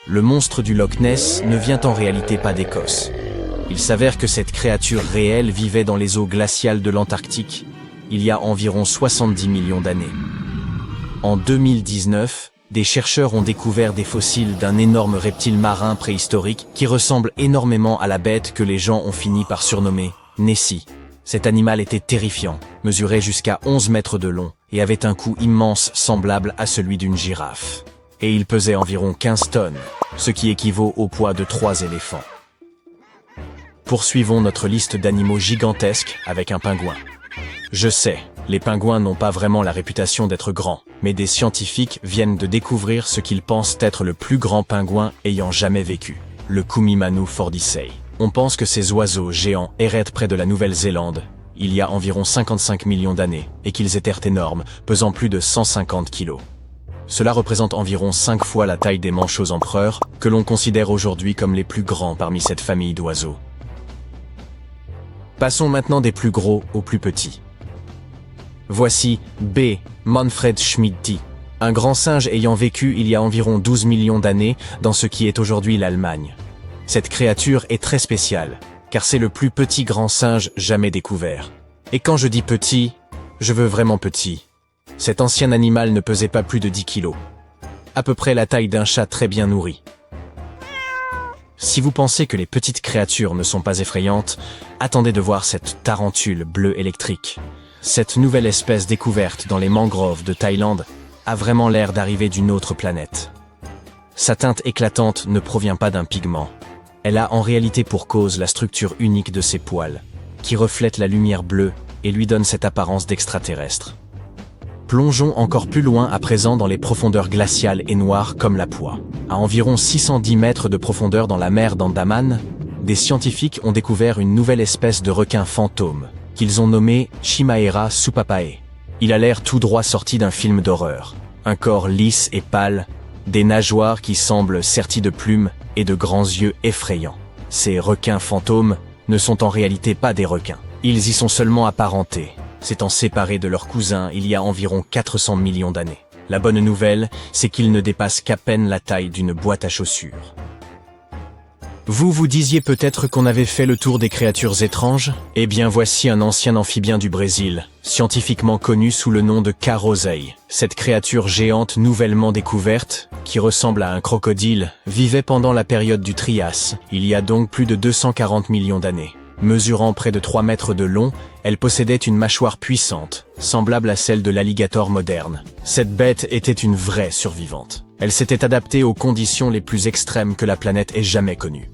Le monstre du Loch Ness ne vient en réalité pas d'Écosse. Il s'avère que cette créature réelle vivait dans les eaux glaciales de l'Antarctique il y a environ 70 millions d'années. En 2019, des chercheurs ont découvert des fossiles d'un énorme reptile marin préhistorique qui ressemble énormément à la bête que les gens ont fini par surnommer Nessie. Cet animal était terrifiant, mesurait jusqu'à 11 mètres de long et avait un cou immense semblable à celui d'une girafe. Et il pesait environ 15 tonnes, ce qui équivaut au poids de 3 éléphants. Poursuivons notre liste d'animaux gigantesques avec un pingouin. Je sais, les pingouins n'ont pas vraiment la réputation d'être grands, mais des scientifiques viennent de découvrir ce qu'ils pensent être le plus grand pingouin ayant jamais vécu, le Kumimanu fordisei. On pense que ces oiseaux géants erraient près de la Nouvelle-Zélande il y a environ 55 millions d'années et qu'ils étaient énormes, pesant plus de 150 kilos. Cela représente environ 5 fois la taille des manchots empereurs, que l'on considère aujourd'hui comme les plus grands parmi cette famille d'oiseaux. Passons maintenant des plus gros aux plus petits. Voici B. Manfred Schmidti, un grand singe ayant vécu il y a environ 12 millions d'années dans ce qui est aujourd'hui l'Allemagne. Cette créature est très spéciale, car c'est le plus petit grand singe jamais découvert. Et quand je dis petit, je veux vraiment petit. Cet ancien animal ne pesait pas plus de 10 kilos. À peu près la taille d'un chat très bien nourri. Si vous pensez que les petites créatures ne sont pas effrayantes, attendez de voir cette tarentule bleue électrique. Cette nouvelle espèce découverte dans les mangroves de Thaïlande a vraiment l'air d'arriver d'une autre planète. Sa teinte éclatante ne provient pas d'un pigment. Elle a en réalité pour cause la structure unique de ses poils, qui reflète la lumière bleue et lui donne cette apparence d'extraterrestre. Plongeons encore plus loin à présent dans les profondeurs glaciales et noires comme la Poix. À environ 610 mètres de profondeur dans la mer d'Andaman, des scientifiques ont découvert une nouvelle espèce de requin fantôme, qu'ils ont nommé Chimaera supapae. Il a l'air tout droit sorti d'un film d'horreur. Un corps lisse et pâle, des nageoires qui semblent serties de plumes et de grands yeux effrayants. Ces requins fantômes ne sont en réalité pas des requins. Ils y sont seulement apparentés, s'étant séparés de leurs cousins il y a environ 400 millions d'années. La bonne nouvelle, c'est qu'ils ne dépassent qu'à peine la taille d'une boîte à chaussures. Vous disiez peut-être qu'on avait fait le tour des créatures étranges? Eh bien voici un ancien amphibien du Brésil, scientifiquement connu sous le nom de Carosei. Cette créature géante nouvellement découverte, qui ressemble à un crocodile, vivait pendant la période du Trias, il y a donc plus de 240 millions d'années. Mesurant près de 3 mètres de long, elle possédait une mâchoire puissante, semblable à celle de l'alligator moderne. Cette bête était une vraie survivante. Elle s'était adaptée aux conditions les plus extrêmes que la planète ait jamais connues.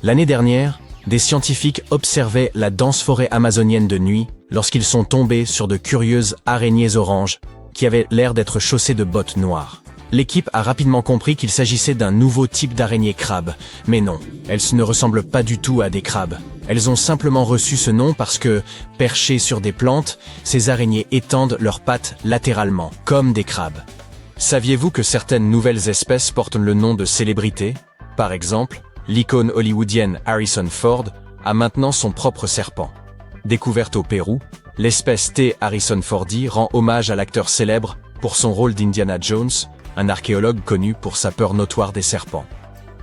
L'année dernière, des scientifiques observaient la dense forêt amazonienne de nuit lorsqu'ils sont tombés sur de curieuses araignées oranges qui avaient l'air d'être chaussées de bottes noires. L'équipe a rapidement compris qu'il s'agissait d'un nouveau type d'araignée crabe, mais non, elles ne ressemblent pas du tout à des crabes. Elles ont simplement reçu ce nom parce que, perchées sur des plantes, ces araignées étendent leurs pattes latéralement, comme des crabes. Saviez-vous que certaines nouvelles espèces portent le nom de célébrités? Par exemple, l'icône hollywoodienne Harrison Ford a maintenant son propre serpent. Découverte au Pérou, l'espèce T. harrisonfordi rend hommage à l'acteur célèbre pour son rôle d'Indiana Jones, un archéologue connu pour sa peur notoire des serpents.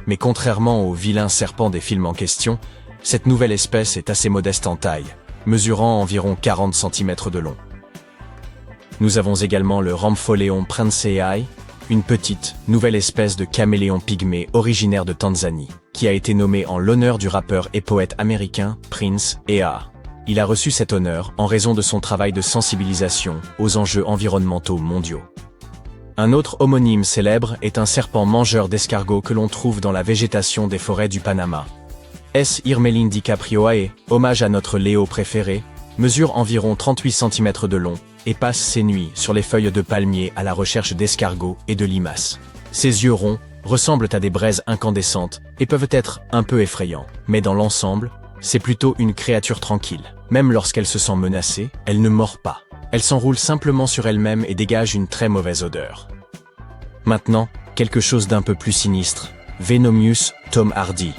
Mais contrairement aux vilains serpents des films en question, cette nouvelle espèce est assez modeste en taille, mesurant environ 40 cm de long. Nous avons également le Rhampholeon princeai, une petite, nouvelle espèce de caméléon pygmée originaire de Tanzanie, qui a été nommé en l'honneur du rappeur et poète américain Prince Ea. Il a reçu cet honneur en raison de son travail de sensibilisation aux enjeux environnementaux mondiaux. Un autre homonyme célèbre est un serpent mangeur d'escargots que l'on trouve dans la végétation des forêts du Panama. S. Irmelin DiCaprioae, hommage à notre Léo préféré, mesure environ 38 cm de long et passe ses nuits sur les feuilles de palmier à la recherche d'escargots et de limaces. Ses yeux ronds ressemblent à des braises incandescentes et peuvent être un peu effrayants, mais dans l'ensemble, c'est plutôt une créature tranquille. Même lorsqu'elle se sent menacée, elle ne mord pas. Elle s'enroule simplement sur elle-même et dégage une très mauvaise odeur. Maintenant, quelque chose d'un peu plus sinistre. Venomius Tom Hardy.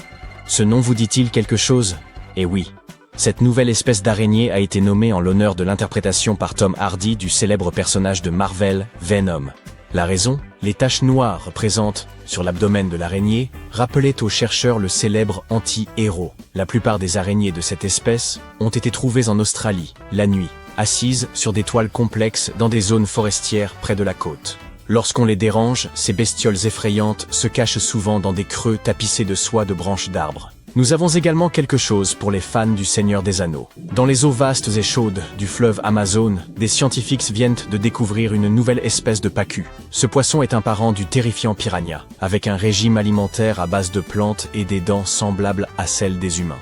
Ce nom vous dit-il quelque chose? Eh oui. Cette nouvelle espèce d'araignée a été nommée en l'honneur de l'interprétation par Tom Hardy du célèbre personnage de Marvel, Venom. La raison? Les taches noires représentent sur l'abdomen de l'araignée, rappelait aux chercheurs le célèbre anti-héros. La plupart des araignées de cette espèce ont été trouvées en Australie, la nuit, assises sur des toiles complexes dans des zones forestières près de la côte. Lorsqu'on les dérange, ces bestioles effrayantes se cachent souvent dans des creux tapissés de soie de branches d'arbres. Nous avons également quelque chose pour les fans du Seigneur des Anneaux. Dans les eaux vastes et chaudes du fleuve Amazon, des scientifiques viennent de découvrir une nouvelle espèce de pacu. Ce poisson est un parent du terrifiant piranha, avec un régime alimentaire à base de plantes et des dents semblables à celles des humains.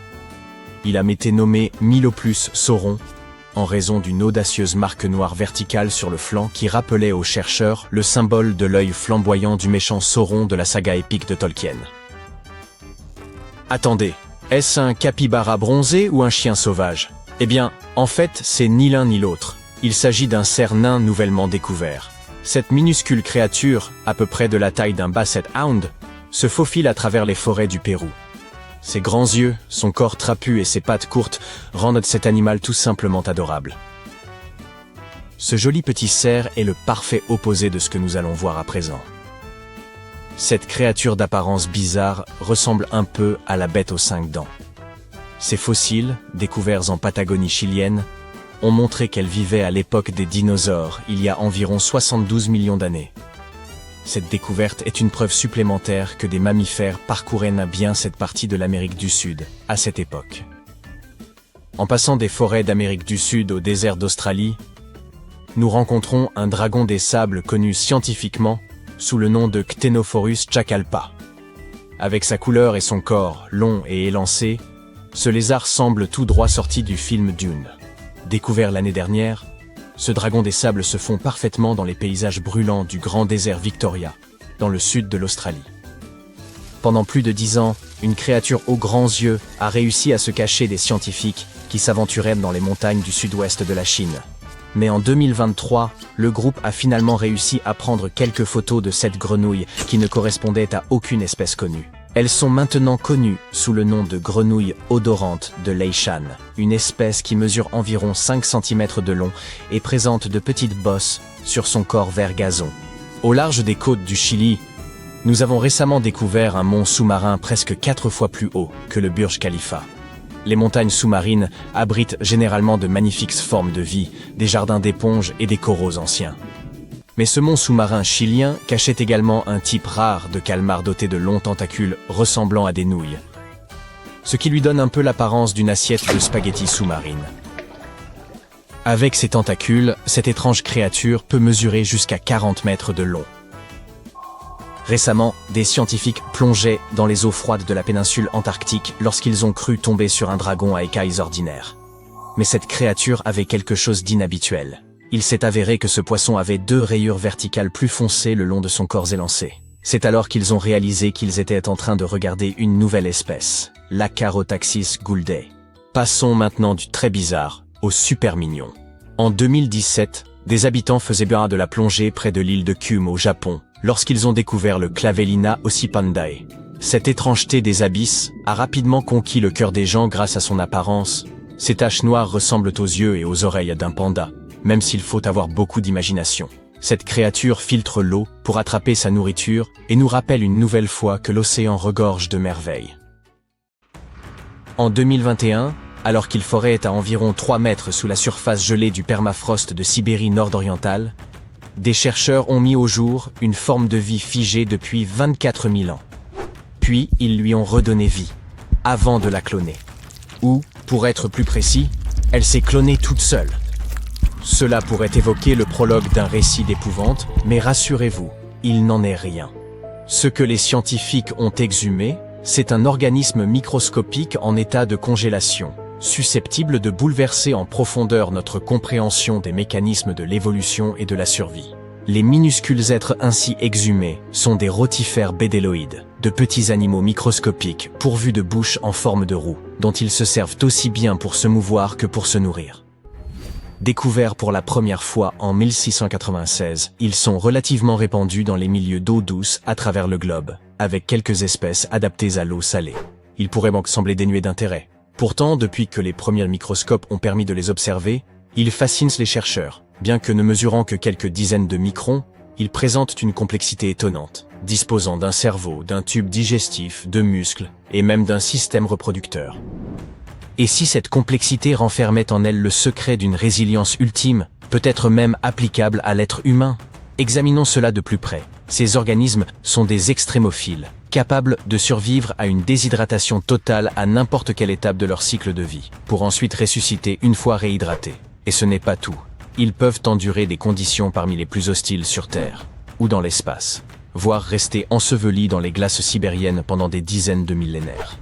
Il a été nommé Myloplus sauron, en raison d'une audacieuse marque noire verticale sur le flanc qui rappelait aux chercheurs le symbole de l'œil flamboyant du méchant Sauron de la saga épique de Tolkien. Attendez, est-ce un capybara bronzé ou un chien sauvage? Eh bien, en fait, c'est ni l'un ni l'autre. Il s'agit d'un cerf nain nouvellement découvert. Cette minuscule créature, à peu près de la taille d'un basset hound, se faufile à travers les forêts du Pérou. Ses grands yeux, son corps trapu et ses pattes courtes rendent cet animal tout simplement adorable. Ce joli petit cerf est le parfait opposé de ce que nous allons voir à présent. Cette créature d'apparence bizarre ressemble un peu à la bête aux 5 dents. Ces fossiles, découverts en Patagonie chilienne, ont montré qu'elle vivait à l'époque des dinosaures, il y a environ 72 millions d'années. Cette découverte est une preuve supplémentaire que des mammifères parcouraient bien cette partie de l'Amérique du Sud, à cette époque. En passant des forêts d'Amérique du Sud au désert d'Australie, nous rencontrons un dragon des sables connu scientifiquement sous le nom de Ctenophorus chacalpa. Avec sa couleur et son corps long et élancé, ce lézard semble tout droit sorti du film Dune. Découvert l'année dernière, ce dragon des sables se fond parfaitement dans les paysages brûlants du grand désert Victoria, dans le sud de l'Australie. Pendant plus de 10 ans, une créature aux grands yeux a réussi à se cacher des scientifiques qui s'aventuraient dans les montagnes du sud-ouest de la Chine. Mais en 2023, le groupe a finalement réussi à prendre quelques photos de cette grenouille qui ne correspondait à aucune espèce connue. Elles sont maintenant connues sous le nom de grenouille odorante de Leishan, une espèce qui mesure environ 5 cm de long et présente de petites bosses sur son corps vert gazon. Au large des côtes du Chili, nous avons récemment découvert un mont sous-marin presque 4 fois plus haut que le Burj Khalifa. Les montagnes sous-marines abritent généralement de magnifiques formes de vie, des jardins d'éponges et des coraux anciens. Mais ce mont sous-marin chilien cachait également un type rare de calmar doté de longs tentacules ressemblant à des nouilles, ce qui lui donne un peu l'apparence d'une assiette de spaghettis sous-marine. Avec ses tentacules, cette étrange créature peut mesurer jusqu'à 40 mètres de long. Récemment, des scientifiques plongeaient dans les eaux froides de la péninsule antarctique lorsqu'ils ont cru tomber sur un dragon à écailles ordinaires. Mais cette créature avait quelque chose d'inhabituel. Il s'est avéré que ce poisson avait 2 rayures verticales plus foncées le long de son corps élancé. C'est alors qu'ils ont réalisé qu'ils étaient en train de regarder une nouvelle espèce, l'Acarotaxis gouldae. Passons maintenant du très bizarre au super mignon. En 2017, des habitants faisaient bien de la plongée près de l'île de Kyūm au Japon, lorsqu'ils ont découvert le Clavellina ossipandae. Cette étrangeté des abysses a rapidement conquis le cœur des gens grâce à son apparence. Ces taches noires ressemblent aux yeux et aux oreilles d'un panda, même s'il faut avoir beaucoup d'imagination. Cette créature filtre l'eau pour attraper sa nourriture et nous rappelle une nouvelle fois que l'océan regorge de merveilles. En 2021, alors qu'il forait à environ 3 mètres sous la surface gelée du permafrost de Sibérie nord-orientale, des chercheurs ont mis au jour une forme de vie figée depuis 24 000 ans. Puis, ils lui ont redonné vie, avant de la cloner. Ou, pour être plus précis, elle s'est clonée toute seule. Cela pourrait évoquer le prologue d'un récit d'épouvante, mais rassurez-vous, il n'en est rien. Ce que les scientifiques ont exhumé, c'est un organisme microscopique en état de congélation, susceptible de bouleverser en profondeur notre compréhension des mécanismes de l'évolution et de la survie. Les minuscules êtres ainsi exhumés sont des rotifères bédéloïdes, de petits animaux microscopiques pourvus de bouches en forme de roue, dont ils se servent aussi bien pour se mouvoir que pour se nourrir. Découverts pour la première fois en 1696, ils sont relativement répandus dans les milieux d'eau douce à travers le globe, avec quelques espèces adaptées à l'eau salée. Ils pourraient donc sembler dénués d'intérêt. Pourtant, depuis que les premiers microscopes ont permis de les observer, ils fascinent les chercheurs. Bien que ne mesurant que quelques dizaines de microns, ils présentent une complexité étonnante. disposant d'un cerveau, d'un tube digestif, de muscles et même d'un système reproducteur. Et si cette complexité renfermait en elle le secret d'une résilience ultime, peut-être même applicable à l'être humain? Examinons cela de plus près. Ces organismes sont des extrémophiles, capables de survivre à une déshydratation totale à n'importe quelle étape de leur cycle de vie, pour ensuite ressusciter une fois réhydratés. Et ce n'est pas tout. Ils peuvent endurer des conditions parmi les plus hostiles sur Terre, ou dans l'espace, voire rester ensevelis dans les glaces sibériennes pendant des dizaines de millénaires.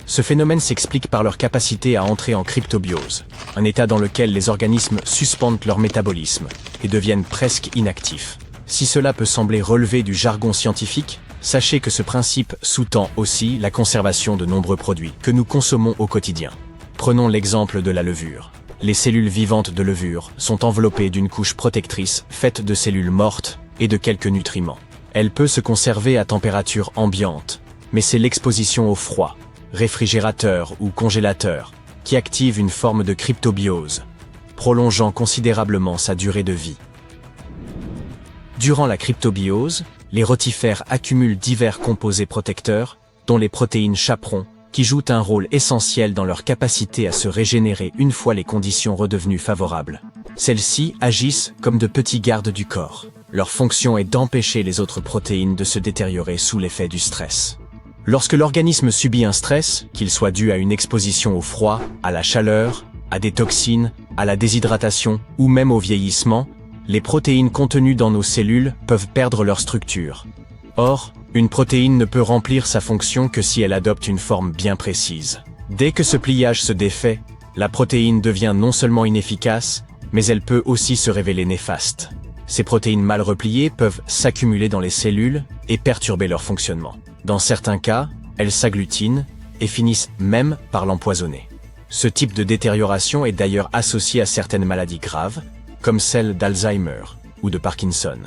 Ce phénomène s'explique par leur capacité à entrer en cryptobiose, un état dans lequel les organismes suspendent leur métabolisme et deviennent presque inactifs. Si cela peut sembler relever du jargon scientifique, sachez que ce principe sous-tend aussi la conservation de nombreux produits que nous consommons au quotidien. Prenons l'exemple de la levure. Les cellules vivantes de levure sont enveloppées d'une couche protectrice faite de cellules mortes et de quelques nutriments. Elle peut se conserver à température ambiante, mais c'est l'exposition au froid, réfrigérateur ou congélateur, qui active une forme de cryptobiose, prolongeant considérablement sa durée de vie. Durant la cryptobiose, les rotifères accumulent divers composés protecteurs, dont les protéines chaperon, qui jouent un rôle essentiel dans leur capacité à se régénérer une fois les conditions redevenues favorables. Celles-ci agissent comme de petits gardes du corps. Leur fonction est d'empêcher les autres protéines de se détériorer sous l'effet du stress. Lorsque l'organisme subit un stress, qu'il soit dû à une exposition au froid, à la chaleur, à des toxines, à la déshydratation ou même au vieillissement, les protéines contenues dans nos cellules peuvent perdre leur structure. Or, une protéine ne peut remplir sa fonction que si elle adopte une forme bien précise. Dès que ce pliage se défait, la protéine devient non seulement inefficace, mais elle peut aussi se révéler néfaste. Ces protéines mal repliées peuvent s'accumuler dans les cellules et perturber leur fonctionnement. Dans certains cas, elles s'agglutinent et finissent même par l'empoisonner. Ce type de détérioration est d'ailleurs associé à certaines maladies graves, comme celle d'Alzheimer ou de Parkinson.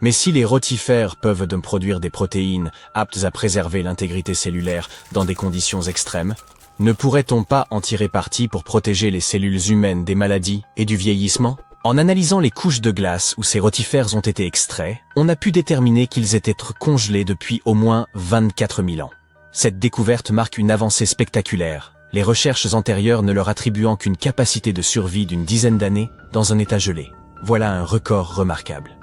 Mais si les rotifères peuvent produire des protéines aptes à préserver l'intégrité cellulaire dans des conditions extrêmes, ne pourrait-on pas en tirer parti pour protéger les cellules humaines des maladies et du vieillissement? En analysant les couches de glace où ces rotifères ont été extraits, on a pu déterminer qu'ils étaient congelés depuis au moins 24 000 ans. Cette découverte marque une avancée spectaculaire, les recherches antérieures ne leur attribuant qu'une capacité de survie d'une dizaine d'années dans un état gelé. Voilà un record remarquable.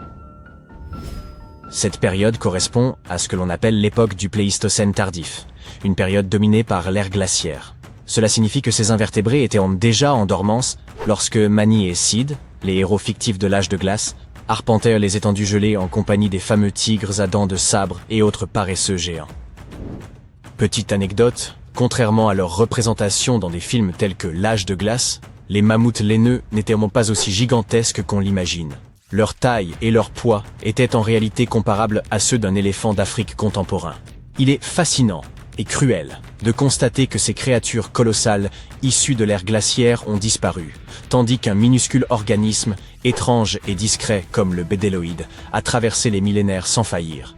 Cette période correspond à ce que l'on appelle l'époque du Pléistocène tardif, une période dominée par l'ère glaciaire. Cela signifie que ces invertébrés étaient déjà en dormance lorsque Mani et Sid, les héros fictifs de l'âge de glace, arpentèrent les étendues gelées en compagnie des fameux tigres à dents de sabre et autres paresseux géants. Petite anecdote, contrairement à leur représentation dans des films tels que L'âge de glace, les mammouths laineux n'étaient pas aussi gigantesques qu'on l'imagine. Leur taille et leur poids étaient en réalité comparables à ceux d'un éléphant d'Afrique contemporain. Il est fascinant et cruel de constater que ces créatures colossales issues de l'ère glaciaire ont disparu, tandis qu'un minuscule organisme, étrange et discret comme le bédéloïde, a traversé les millénaires sans faillir.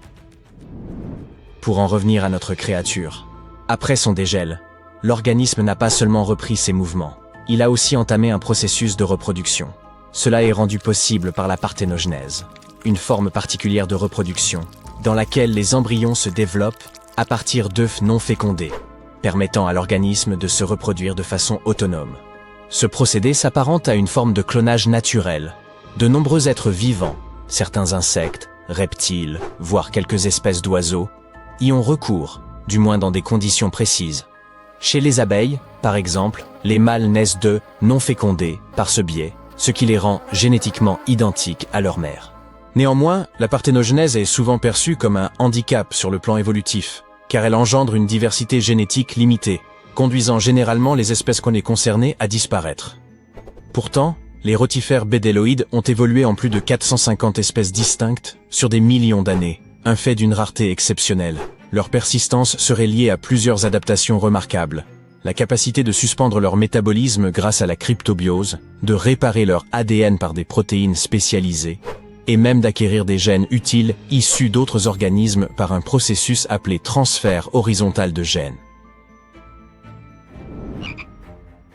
Pour en revenir à notre créature, après son dégel, l'organisme n'a pas seulement repris ses mouvements, il a aussi entamé un processus de reproduction. Cela est rendu possible par la parthénogenèse, une forme particulière de reproduction, dans laquelle les embryons se développent à partir d'œufs non fécondés, permettant à l'organisme de se reproduire de façon autonome. Ce procédé s'apparente à une forme de clonage naturel. De nombreux êtres vivants, certains insectes, reptiles, voire quelques espèces d'oiseaux, y ont recours, du moins dans des conditions précises. Chez les abeilles, par exemple, les mâles naissent d'œufs non fécondés par ce biais, ce qui les rend génétiquement identiques à leur mère. Néanmoins, la parthénogenèse est souvent perçue comme un handicap sur le plan évolutif, car elle engendre une diversité génétique limitée, conduisant généralement les espèces qu'on est concernées à disparaître. Pourtant, les rotifères bédéloïdes ont évolué en plus de 450 espèces distinctes sur des millions d'années, un fait d'une rareté exceptionnelle. Leur persistance serait liée à plusieurs adaptations remarquables. La capacité de suspendre leur métabolisme grâce à la cryptobiose, de réparer leur ADN par des protéines spécialisées, et même d'acquérir des gènes utiles issus d'autres organismes par un processus appelé transfert horizontal de gènes.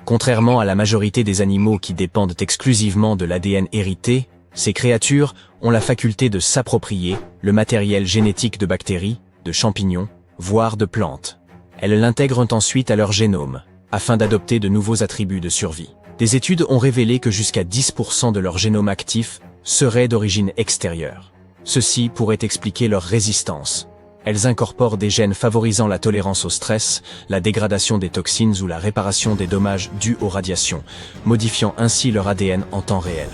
Contrairement à la majorité des animaux qui dépendent exclusivement de l'ADN hérité, ces créatures ont la faculté de s'approprier le matériel génétique de bactéries, de champignons, voire de plantes. Elles l'intègrent ensuite à leur génome, afin d'adopter de nouveaux attributs de survie. Des études ont révélé que jusqu'à 10% de leur génome actif serait d'origine extérieure. Ceci pourrait expliquer leur résistance. Elles incorporent des gènes favorisant la tolérance au stress, la dégradation des toxines ou la réparation des dommages dus aux radiations, modifiant ainsi leur ADN en temps réel.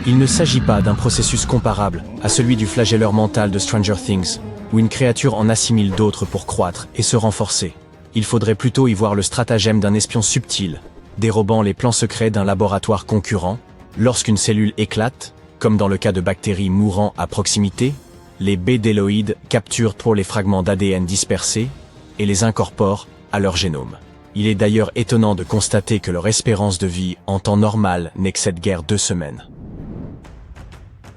Il ne s'agit pas d'un processus comparable à celui du flagelleur mental de Stranger Things, où une créature en assimile d'autres pour croître et se renforcer. Il faudrait plutôt y voir le stratagème d'un espion subtil, dérobant les plans secrets d'un laboratoire concurrent. Lorsqu'une cellule éclate, comme dans le cas de bactéries mourant à proximité, les bédéloïdes capturent pour les fragments d'ADN dispersés et les incorporent à leur génome. Il est d'ailleurs étonnant de constater que leur espérance de vie en temps normal n'excède guère 2 semaines.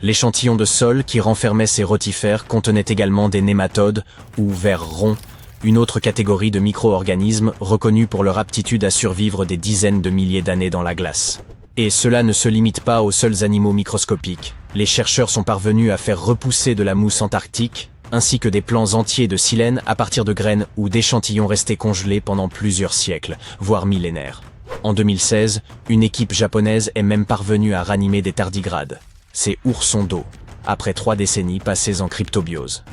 L'échantillon de sol qui renfermait ces rotifères contenait également des nématodes ou vers ronds, une autre catégorie de micro-organismes reconnus pour leur aptitude à survivre des dizaines de milliers d'années dans la glace. Et cela ne se limite pas aux seuls animaux microscopiques. Les chercheurs sont parvenus à faire repousser de la mousse antarctique, ainsi que des plants entiers de silène à partir de graines ou d'échantillons restés congelés pendant plusieurs siècles, voire millénaires. En 2016, une équipe japonaise est même parvenue à ranimer des tardigrades, ces oursons d'eau, après 3 décennies passées en cryptobiose.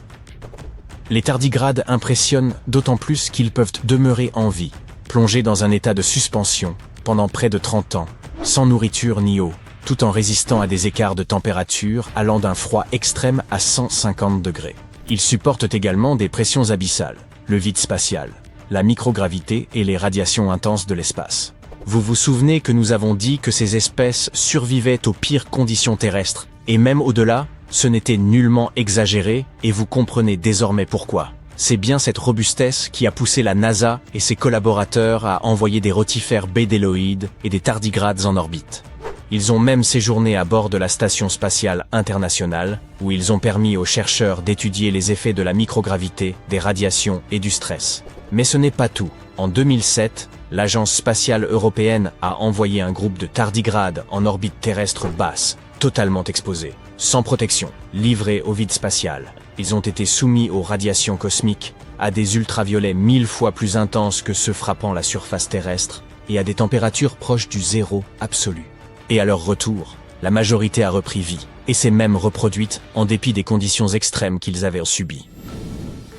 Les tardigrades impressionnent d'autant plus qu'ils peuvent demeurer en vie, plongés dans un état de suspension, pendant près de 30 ans, sans nourriture ni eau, tout en résistant à des écarts de température allant d'un froid extrême à 150 degrés. Ils supportent également des pressions abyssales, le vide spatial, la microgravité et les radiations intenses de l'espace. Vous vous souvenez que nous avons dit que ces espèces survivaient aux pires conditions terrestres, et même au-delà, ce n'était nullement exagéré, et vous comprenez désormais pourquoi. C'est bien cette robustesse qui a poussé la NASA et ses collaborateurs à envoyer des rotifères bédéloïdes et des tardigrades en orbite. Ils ont même séjourné à bord de la Station spatiale internationale, où ils ont permis aux chercheurs d'étudier les effets de la microgravité, des radiations et du stress. Mais ce n'est pas tout. En 2007, l'Agence spatiale européenne a envoyé un groupe de tardigrades en orbite terrestre basse, totalement exposés, sans protection, livrés au vide spatial. Ils ont été soumis aux radiations cosmiques, à des ultraviolets 1000 fois plus intenses que ceux frappant la surface terrestre, et à des températures proches du zéro absolu. Et à leur retour, la majorité a repris vie, et s'est même reproduite en dépit des conditions extrêmes qu'ils avaient subies.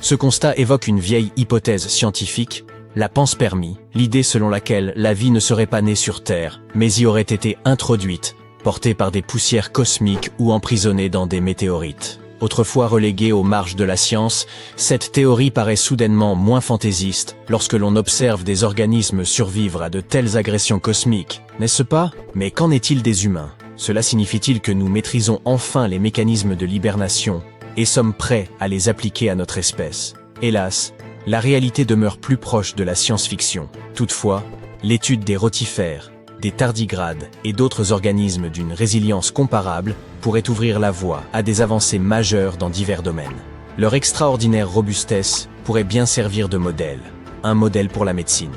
Ce constat évoque une vieille hypothèse scientifique, la panspermie, l'idée selon laquelle la vie ne serait pas née sur Terre, mais y aurait été introduite, portée par des poussières cosmiques ou emprisonnée dans des météorites. Autrefois reléguée aux marges de la science, cette théorie paraît soudainement moins fantaisiste lorsque l'on observe des organismes survivre à de telles agressions cosmiques, n'est-ce pas? Mais qu'en est-il des humains? Cela signifie-t-il que nous maîtrisons enfin les mécanismes de l'hibernation et sommes prêts à les appliquer à notre espèce? Hélas, la réalité demeure plus proche de la science-fiction. Toutefois, l'étude des rotifères, des tardigrades et d'autres organismes d'une résilience comparable pourrait ouvrir la voie à des avancées majeures dans divers domaines. Leur extraordinaire robustesse pourrait bien servir de modèle, un modèle pour la médecine,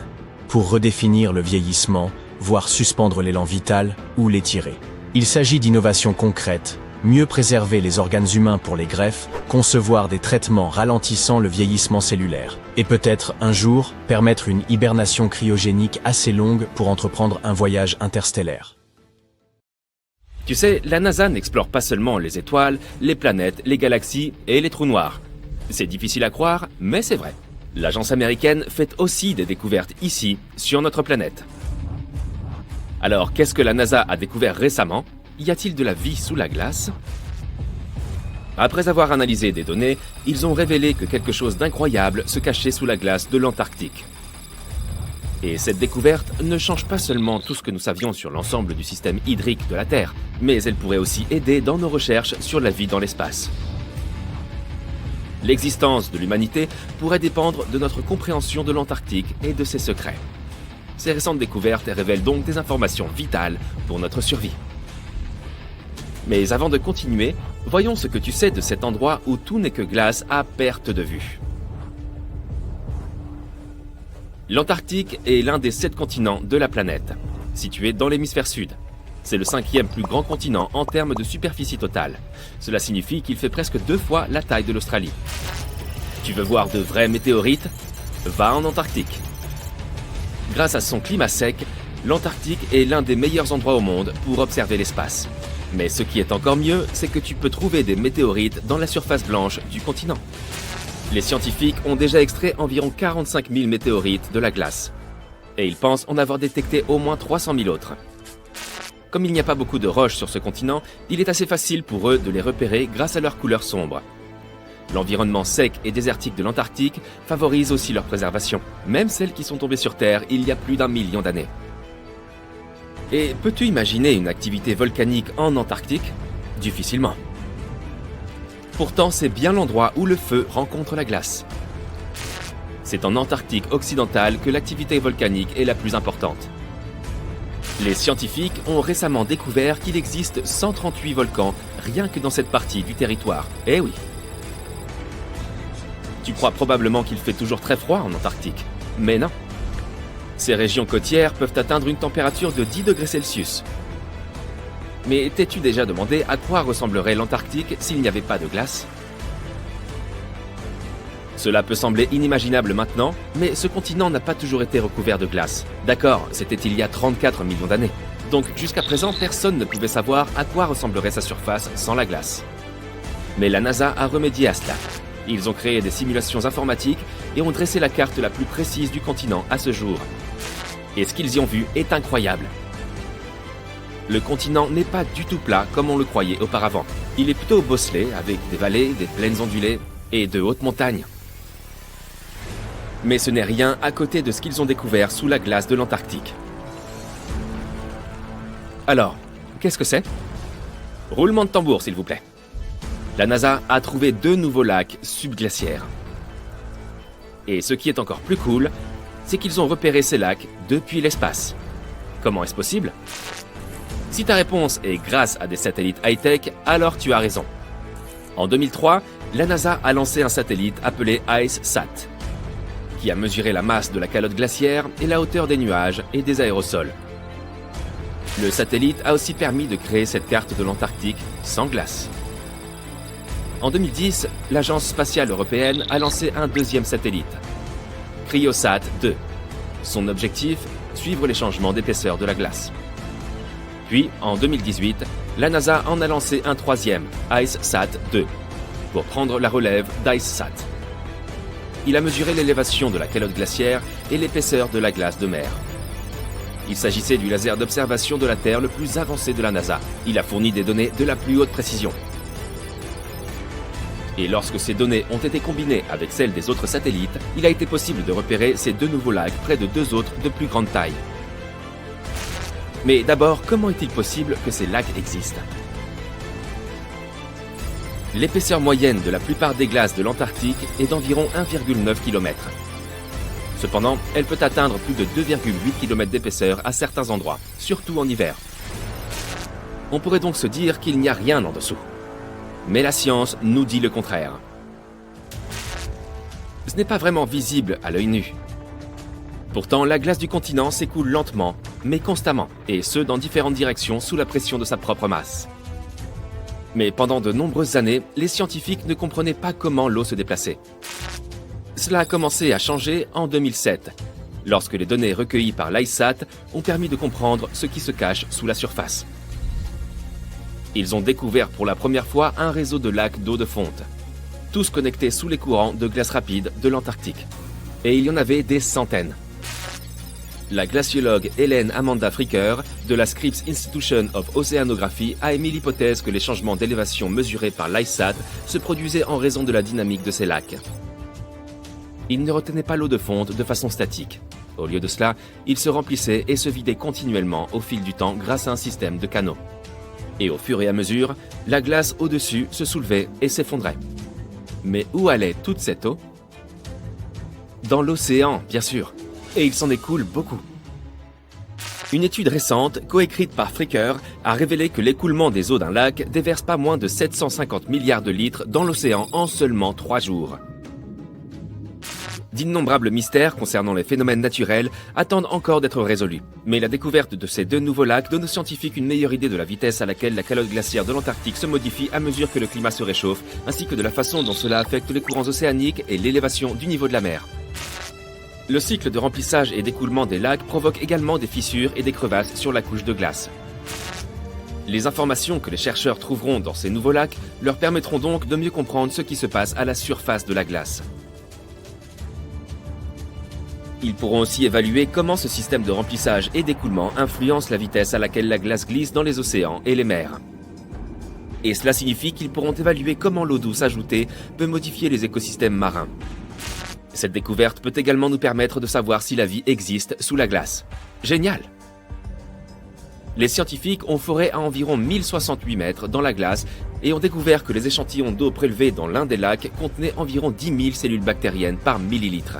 pour redéfinir le vieillissement, voire suspendre l'élan vital ou l'étirer. Il s'agit d'innovations concrètes, mieux préserver les organes humains pour les greffes, concevoir des traitements ralentissant le vieillissement cellulaire, et peut-être, un jour, permettre une hibernation cryogénique assez longue pour entreprendre un voyage interstellaire. Tu sais, la NASA n'explore pas seulement les étoiles, les planètes, les galaxies et les trous noirs. C'est difficile à croire, mais c'est vrai. L'agence américaine fait aussi des découvertes ici, sur notre planète. Alors, qu'est-ce que la NASA a découvert récemment ? Y a-t-il de la vie sous la glace ? Après avoir analysé des données, ils ont révélé que quelque chose d'incroyable se cachait sous la glace de l'Antarctique. Et cette découverte ne change pas seulement tout ce que nous savions sur l'ensemble du système hydrique de la Terre, mais elle pourrait aussi aider dans nos recherches sur la vie dans l'espace. L'existence de l'humanité pourrait dépendre de notre compréhension de l'Antarctique et de ses secrets. Ces récentes découvertes révèlent donc des informations vitales pour notre survie. Mais avant de continuer, voyons ce que tu sais de cet endroit où tout n'est que glace à perte de vue. L'Antarctique est l'un des 7 continents de la planète, situé dans l'hémisphère sud. C'est le 5e plus grand continent en termes de superficie totale. Cela signifie qu'il fait presque 2 fois la taille de l'Australie. Tu veux voir de vrais météorites? Va en Antarctique. Grâce à son climat sec, l'Antarctique est l'un des meilleurs endroits au monde pour observer l'espace. Mais ce qui est encore mieux, c'est que tu peux trouver des météorites dans la surface blanche du continent. Les scientifiques ont déjà extrait environ 45 000 météorites de la glace. Et ils pensent en avoir détecté au moins 300 000 autres. Comme il n'y a pas beaucoup de roches sur ce continent, il est assez facile pour eux de les repérer grâce à leur couleur sombre. L'environnement sec et désertique de l'Antarctique favorise aussi leur préservation, même celles qui sont tombées sur Terre il y a plus d'1 million d'années. Et peux-tu imaginer une activité volcanique en Antarctique? Difficilement. Pourtant, c'est bien l'endroit où le feu rencontre la glace. C'est en Antarctique occidentale que l'activité volcanique est la plus importante. Les scientifiques ont récemment découvert qu'il existe 138 volcans rien que dans cette partie du territoire. Eh oui! Tu crois probablement qu'il fait toujours très froid en Antarctique, mais non. Ces régions côtières peuvent atteindre une température de 10 degrés Celsius. Mais t'es-tu déjà demandé à quoi ressemblerait l'Antarctique s'il n'y avait pas de glace? Cela peut sembler inimaginable maintenant, mais ce continent n'a pas toujours été recouvert de glace. D'accord, c'était il y a 34 millions d'années. Donc jusqu'à présent, personne ne pouvait savoir à quoi ressemblerait sa surface sans la glace. Mais la NASA a remédié à cela. Ils ont créé des simulations informatiques et ont dressé la carte la plus précise du continent à ce jour. Et ce qu'ils y ont vu est incroyable. Le continent n'est pas du tout plat comme on le croyait auparavant. Il est plutôt bosselé avec des vallées, des plaines ondulées et de hautes montagnes. Mais ce n'est rien à côté de ce qu'ils ont découvert sous la glace de l'Antarctique. Alors, qu'est-ce que c'est? Roulement de tambour, s'il vous plaît. La NASA a trouvé 2 nouveaux lacs subglaciaires. Et ce qui est encore plus cool, c'est qu'ils ont repéré ces lacs depuis l'espace. Comment est-ce possible? Si ta réponse est grâce à des satellites high-tech, alors tu as raison. En 2003, la NASA a lancé un satellite appelé IceSat, qui a mesuré la masse de la calotte glaciaire et la hauteur des nuages et des aérosols. Le satellite a aussi permis de créer cette carte de l'Antarctique sans glace. En 2010, l'Agence spatiale européenne a lancé un 2e satellite, Cryosat 2. Son objectif, suivre les changements d'épaisseur de la glace. Puis, en 2018, la NASA en a lancé un 3e, IceSat 2, pour prendre la relève d'IceSat. Il a mesuré l'élévation de la calotte glaciaire et l'épaisseur de la glace de mer. Il s'agissait du laser d'observation de la Terre le plus avancé de la NASA. Il a fourni des données de la plus haute précision. Et lorsque ces données ont été combinées avec celles des autres satellites, il a été possible de repérer ces 2 nouveaux lacs près de 2 autres de plus grande taille. Mais d'abord, comment est-il possible que ces lacs existent? L'épaisseur moyenne de la plupart des glaces de l'Antarctique est d'environ 1,9 km. Cependant, elle peut atteindre plus de 2,8 km d'épaisseur à certains endroits, surtout en hiver. On pourrait donc se dire qu'il n'y a rien en dessous. Mais la science nous dit le contraire. Ce n'est pas vraiment visible à l'œil nu. Pourtant, la glace du continent s'écoule lentement, mais constamment, et ce dans différentes directions sous la pression de sa propre masse. Mais pendant de nombreuses années, les scientifiques ne comprenaient pas comment l'eau se déplaçait. Cela a commencé à changer en 2007, lorsque les données recueillies par l'IceSat ont permis de comprendre ce qui se cache sous la surface. Ils ont découvert pour la première fois un réseau de lacs d'eau de fonte, tous connectés sous les courants de glace rapide de l'Antarctique. Et il y en avait des centaines. La glaciologue Hélène Amanda Fricker de la Scripps Institution of Oceanography a émis l'hypothèse que les changements d'élévation mesurés par l'IceSat se produisaient en raison de la dynamique de ces lacs. Ils ne retenaient pas l'eau de fonte de façon statique. Au lieu de cela, ils se remplissaient et se vidaient continuellement au fil du temps grâce à un système de canaux. Et au fur et à mesure, la glace au-dessus se soulevait et s'effondrait. Mais où allait toute cette eau? Dans l'océan, bien sûr. Et il s'en écoule beaucoup. Une étude récente, coécrite par Fricker, a révélé que l'écoulement des eaux d'un lac déverse pas moins de 750 milliards de litres dans l'océan en seulement 3 jours. D'innombrables mystères concernant les phénomènes naturels attendent encore d'être résolus. Mais la découverte de ces deux nouveaux lacs donne aux scientifiques une meilleure idée de la vitesse à laquelle la calotte glaciaire de l'Antarctique se modifie à mesure que le climat se réchauffe, ainsi que de la façon dont cela affecte les courants océaniques et l'élévation du niveau de la mer. Le cycle de remplissage et d'écoulement des lacs provoque également des fissures et des crevasses sur la couche de glace. Les informations que les chercheurs trouveront dans ces nouveaux lacs leur permettront donc de mieux comprendre ce qui se passe à la surface de la glace. Ils pourront aussi évaluer comment ce système de remplissage et d'écoulement influence la vitesse à laquelle la glace glisse dans les océans et les mers. Et cela signifie qu'ils pourront évaluer comment l'eau douce ajoutée peut modifier les écosystèmes marins. Cette découverte peut également nous permettre de savoir si la vie existe sous la glace. Génial! Les scientifiques ont foré à environ 1068 mètres dans la glace et ont découvert que les échantillons d'eau prélevés dans l'un des lacs contenaient environ 10 000 cellules bactériennes par millilitre.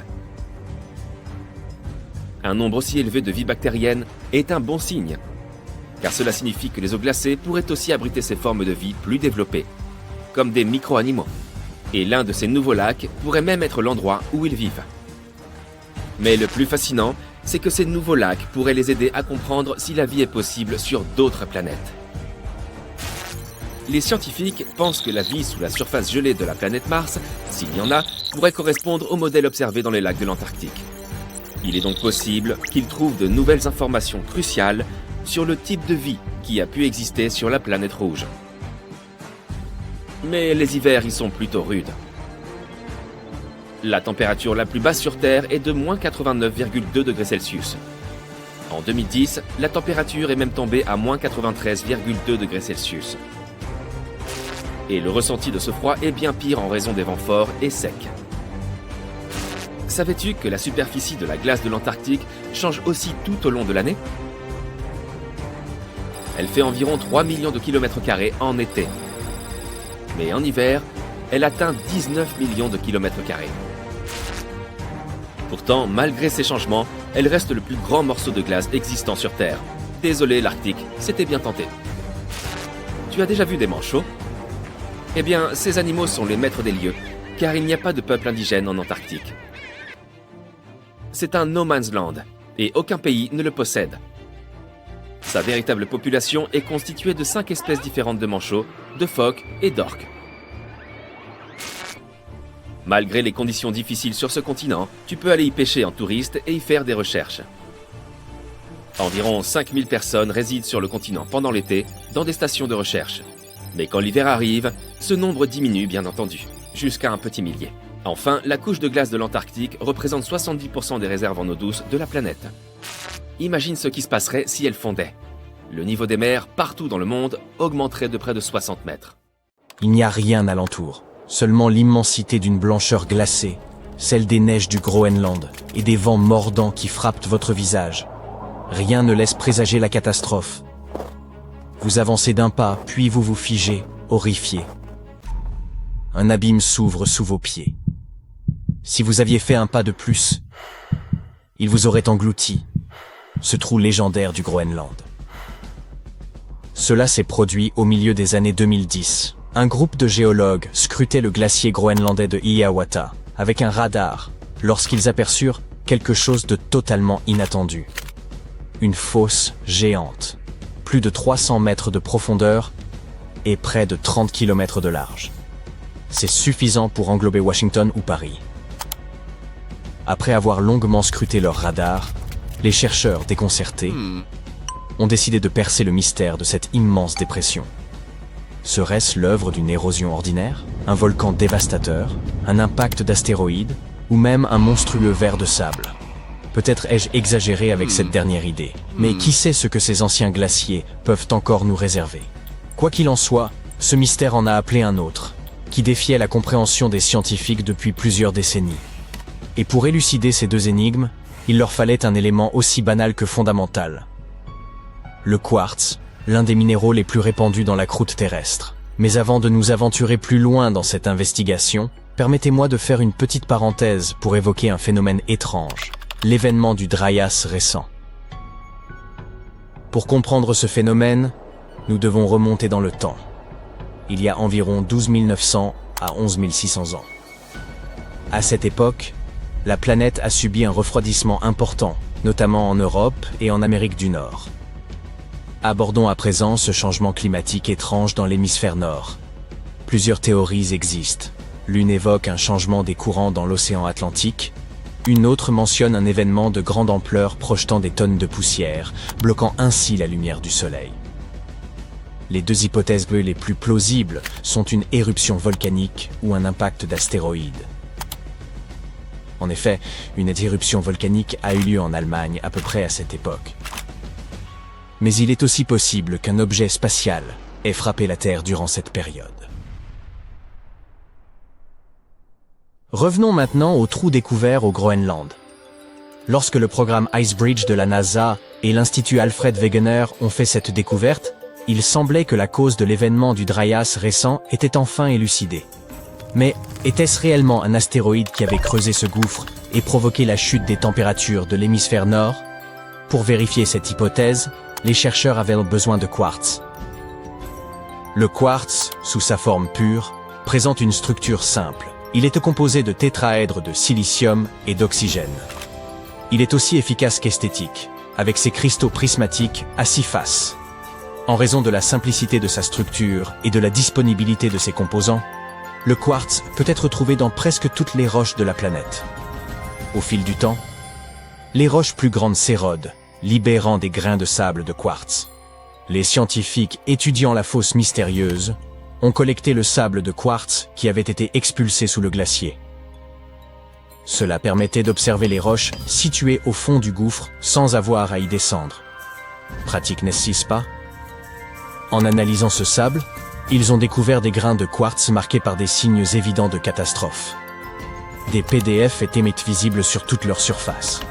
Un nombre aussi élevé de vie bactérienne est un bon signe, car cela signifie que les eaux glacées pourraient aussi abriter ces formes de vie plus développées, comme des micro-animaux. Et l'un de ces nouveaux lacs pourrait même être l'endroit où ils vivent. Mais le plus fascinant, c'est que ces nouveaux lacs pourraient les aider à comprendre si la vie est possible sur d'autres planètes. Les scientifiques pensent que la vie sous la surface gelée de la planète Mars, s'il y en a, pourrait correspondre au modèle observé dans les lacs de l'Antarctique. Il est donc possible qu'ils trouvent de nouvelles informations cruciales sur le type de vie qui a pu exister sur la planète rouge. Mais les hivers y sont plutôt rudes. La température la plus basse sur Terre est de moins 89,2 degrés Celsius. En 2010, la température est même tombée à moins 93,2 degrés Celsius. Et le ressenti de ce froid est bien pire en raison des vents forts et secs. Savais-tu que la superficie de la glace de l'Antarctique change aussi tout au long de l'année? Elle fait environ 3 millions de kilomètres carrés en été. Mais en hiver, elle atteint 19 millions de kilomètres carrés. Pourtant, malgré ces changements, elle reste le plus grand morceau de glace existant sur Terre. Désolé l'Arctique, c'était bien tenté. Tu as déjà vu des manchots? Eh bien, ces animaux sont les maîtres des lieux, car il n'y a pas de peuple indigène en Antarctique. C'est un no man's land, et aucun pays ne le possède. Sa véritable population est constituée de 5 espèces différentes de manchots, de phoques et d'orques. Malgré les conditions difficiles sur ce continent, tu peux aller y pêcher en touriste et y faire des recherches. Environ 5000 personnes résident sur le continent pendant l'été, dans des stations de recherche. Mais quand l'hiver arrive, ce nombre diminue bien entendu, jusqu'à un petit millier. Enfin, la couche de glace de l'Antarctique représente 70% des réserves en eau douce de la planète. Imagine ce qui se passerait si elle fondait. Le niveau des mers, partout dans le monde, augmenterait de près de 60 mètres. Il n'y a rien alentour. Seulement l'immensité d'une blancheur glacée, celle des neiges du Groenland et des vents mordants qui frappent votre visage. Rien ne laisse présager la catastrophe. Vous avancez d'un pas, puis vous vous figez, horrifié. Un abîme s'ouvre sous vos pieds. Si vous aviez fait un pas de plus, il vous aurait englouti, ce trou légendaire du Groenland. Cela s'est produit au milieu des années 2010. Un groupe de géologues scrutait le glacier groenlandais de Hiawatha avec un radar lorsqu'ils aperçurent quelque chose de totalement inattendu. Une fosse géante, plus de 300 mètres de profondeur et près de 30 km de large. C'est suffisant pour englober Washington ou Paris. Après avoir longuement scruté leur radar, les chercheurs déconcertés ont décidé de percer le mystère de cette immense dépression. Serait-ce l'œuvre d'une érosion ordinaire, un volcan dévastateur, un impact d'astéroïdes, ou même un monstrueux ver de sable? Peut-être ai-je exagéré avec cette dernière idée, mais qui sait ce que ces anciens glaciers peuvent encore nous réserver? Quoi qu'il en soit, ce mystère en a appelé un autre, qui défiait la compréhension des scientifiques depuis plusieurs décennies. Et pour élucider ces deux énigmes, il leur fallait un élément aussi banal que fondamental. Le quartz, l'un des minéraux les plus répandus dans la croûte terrestre. Mais avant de nous aventurer plus loin dans cette investigation, permettez-moi de faire une petite parenthèse pour évoquer un phénomène étrange, l'événement du Dryas récent. Pour comprendre ce phénomène, nous devons remonter dans le temps. Il y a environ 12 900 à 11 600 ans. À cette époque, la planète a subi un refroidissement important, notamment en Europe et en Amérique du Nord. Abordons à présent ce changement climatique étrange dans l'hémisphère nord. Plusieurs théories existent. L'une évoque un changement des courants dans l'océan Atlantique, une autre mentionne un événement de grande ampleur projetant des tonnes de poussière, bloquant ainsi la lumière du Soleil. Les deux hypothèses les plus plausibles sont une éruption volcanique ou un impact d'astéroïdes. En effet, une éruption volcanique a eu lieu en Allemagne à peu près à cette époque. Mais il est aussi possible qu'un objet spatial ait frappé la Terre durant cette période. Revenons maintenant au trou découvert au Groenland. Lorsque le programme Icebridge de la NASA et l'Institut Alfred Wegener ont fait cette découverte, il semblait que la cause de l'événement du Dryas récent était enfin élucidée. Mais était-ce réellement un astéroïde qui avait creusé ce gouffre et provoqué la chute des températures de l'hémisphère nord? Pour vérifier cette hypothèse, les chercheurs avaient besoin de quartz. Le quartz, sous sa forme pure, présente une structure simple. Il est composé de tétraèdres de silicium et d'oxygène. Il est aussi efficace qu'esthétique, avec ses cristaux prismatiques à 6 faces. En raison de la simplicité de sa structure et de la disponibilité de ses composants, le quartz peut être trouvé dans presque toutes les roches de la planète. Au fil du temps, les roches plus grandes s'érodent, libérant des grains de sable de quartz. Les scientifiques étudiant la fosse mystérieuse ont collecté le sable de quartz qui avait été expulsé sous le glacier. Cela permettait d'observer les roches situées au fond du gouffre sans avoir à y descendre. Pratique, n'est-ce pas? En analysant ce sable, ils ont découvert des grains de quartz marqués par des signes évidents de catastrophe. Des PDF étaient visibles sur toute leur surface.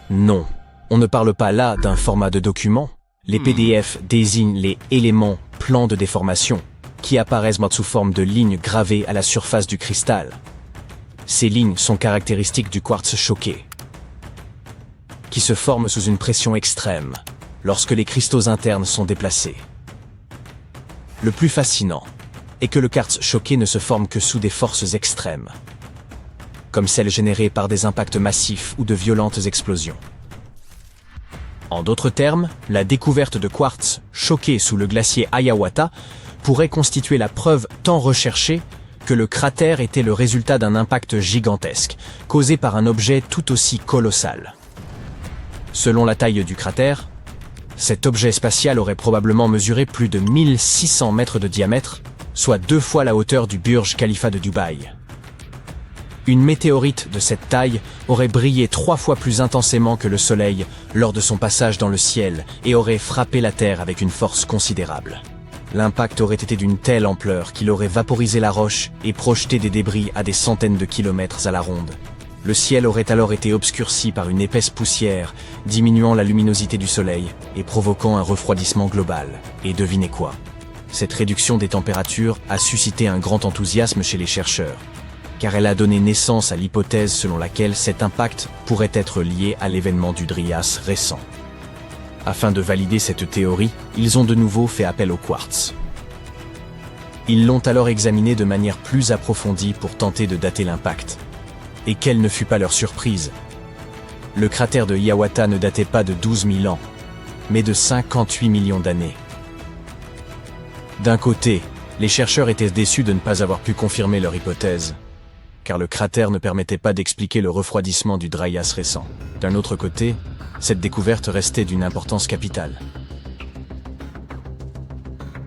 Non, on ne parle pas là d'un format de document. Les PDF désignent les éléments plans de déformation qui apparaissent sous forme de lignes gravées à la surface du cristal. Ces lignes sont caractéristiques du quartz choqué, qui se forme sous une pression extrême lorsque les cristaux internes sont déplacés. Le plus fascinant est que le quartz choqué ne se forme que sous des forces extrêmes, comme celles générées par des impacts massifs ou de violentes explosions. En d'autres termes, la découverte de quartz choqué sous le glacier Hiawatha pourrait constituer la preuve tant recherchée que le cratère était le résultat d'un impact gigantesque, causé par un objet tout aussi colossal. Selon la taille du cratère, cet objet spatial aurait probablement mesuré plus de 1600 mètres de diamètre, soit 2 fois la hauteur du Burj Khalifa de Dubaï. Une météorite de cette taille aurait brillé 3 fois plus intensément que le Soleil lors de son passage dans le ciel et aurait frappé la Terre avec une force considérable. L'impact aurait été d'une telle ampleur qu'il aurait vaporisé la roche et projeté des débris à des centaines de kilomètres à la ronde. Le ciel aurait alors été obscurci par une épaisse poussière, diminuant la luminosité du Soleil et provoquant un refroidissement global. Et devinez quoi? Cette réduction des températures a suscité un grand enthousiasme chez les chercheurs, car elle a donné naissance à l'hypothèse selon laquelle cet impact pourrait être lié à l'événement du Dryas récent. Afin de valider cette théorie, ils ont de nouveau fait appel au quartz. Ils l'ont alors examiné de manière plus approfondie pour tenter de dater l'impact. Et quelle ne fut pas leur surprise? Le cratère de Hiawatha ne datait pas de 12 000 ans, mais de 58 millions d'années. D'un côté, les chercheurs étaient déçus de ne pas avoir pu confirmer leur hypothèse, car le cratère ne permettait pas d'expliquer le refroidissement du Dryas récent. D'un autre côté, cette découverte restait d'une importance capitale.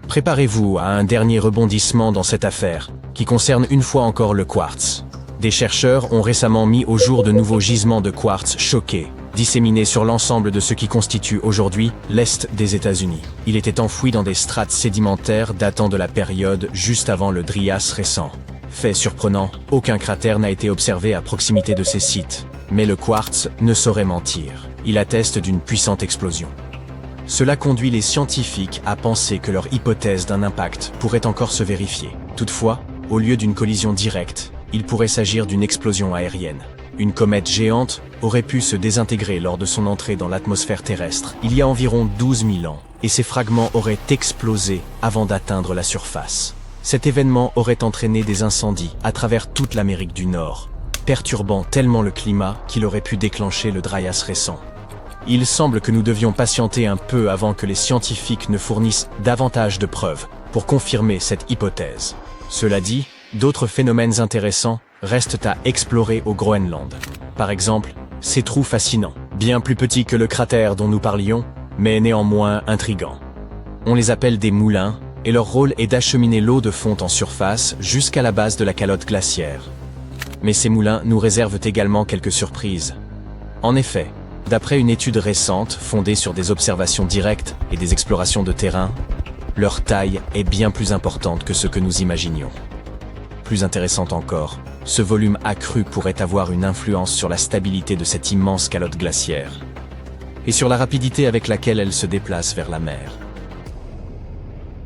Préparez-vous à un dernier rebondissement dans cette affaire, qui concerne une fois encore le quartz. Des chercheurs ont récemment mis au jour de nouveaux gisements de quartz choqués, disséminés sur l'ensemble de ce qui constitue aujourd'hui l'Est des États-Unis. Il était enfoui dans des strates sédimentaires datant de la période juste avant le Dryas récent. Fait surprenant, aucun cratère n'a été observé à proximité de ces sites. Mais le quartz ne saurait mentir. Il atteste d'une puissante explosion. Cela conduit les scientifiques à penser que leur hypothèse d'un impact pourrait encore se vérifier. Toutefois, au lieu d'une collision directe, il pourrait s'agir d'une explosion aérienne. Une comète géante aurait pu se désintégrer lors de son entrée dans l'atmosphère terrestre il y a environ 12 000 ans, et ces fragments auraient explosé avant d'atteindre la surface. Cet événement aurait entraîné des incendies à travers toute l'Amérique du Nord, perturbant tellement le climat qu'il aurait pu déclencher le Dryas récent. Il semble que nous devions patienter un peu avant que les scientifiques ne fournissent davantage de preuves pour confirmer cette hypothèse. Cela dit, d'autres phénomènes intéressants restent à explorer au Groenland. Par exemple, ces trous fascinants, bien plus petits que le cratère dont nous parlions, mais néanmoins intrigants. On les appelle des moulins, et leur rôle est d'acheminer l'eau de fonte en surface jusqu'à la base de la calotte glaciaire. Mais ces moulins nous réservent également quelques surprises. En effet, d'après une étude récente fondée sur des observations directes et des explorations de terrain, leur taille est bien plus importante que ce que nous imaginions. Plus intéressant encore, ce volume accru pourrait avoir une influence sur la stabilité de cette immense calotte glaciaire et sur la rapidité avec laquelle elle se déplace vers la mer.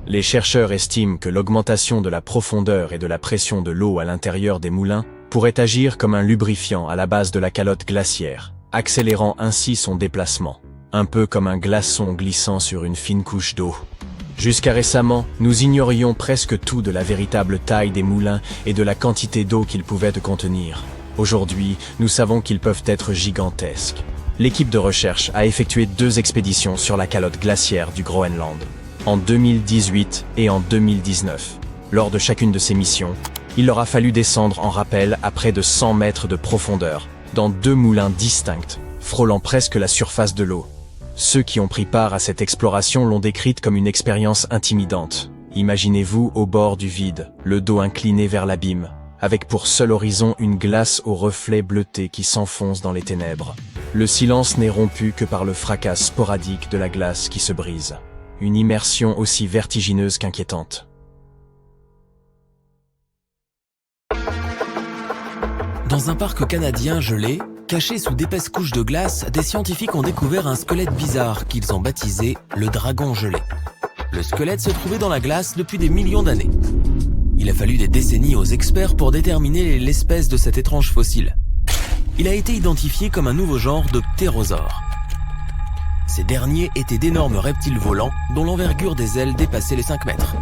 Les chercheurs estiment que l'augmentation de la profondeur et de la pression de l'eau à l'intérieur des moulins pourrait agir comme un lubrifiant à la base de la calotte glaciaire, accélérant ainsi son déplacement, un peu comme un glaçon glissant sur une fine couche d'eau. Jusqu'à récemment, nous ignorions presque tout de la véritable taille des moulins et de la quantité d'eau qu'ils pouvaient contenir. Aujourd'hui, nous savons qu'ils peuvent être gigantesques. L'équipe de recherche a effectué 2 expéditions sur la calotte glaciaire du Groenland, en 2018 et en 2019. Lors de chacune de ces missions, il leur a fallu descendre en rappel à près de 100 mètres de profondeur, dans 2 moulins distincts, frôlant presque la surface de l'eau. Ceux qui ont pris part à cette exploration l'ont décrite comme une expérience intimidante. Imaginez-vous au bord du vide, le dos incliné vers l'abîme, avec pour seul horizon une glace aux reflets bleutés qui s'enfonce dans les ténèbres. Le silence n'est rompu que par le fracas sporadique de la glace qui se brise. Une immersion aussi vertigineuse qu'inquiétante. Dans un parc canadien gelé, caché sous d'épaisses couches de glace, des scientifiques ont découvert un squelette bizarre qu'ils ont baptisé le dragon gelé. Le squelette se trouvait dans la glace depuis des millions d'années. Il a fallu des décennies aux experts pour déterminer l'espèce de cet étrange fossile. Il a été identifié comme un nouveau genre de ptérosaures. Ces derniers étaient d'énormes reptiles volants dont l'envergure des ailes dépassait les 5 mètres.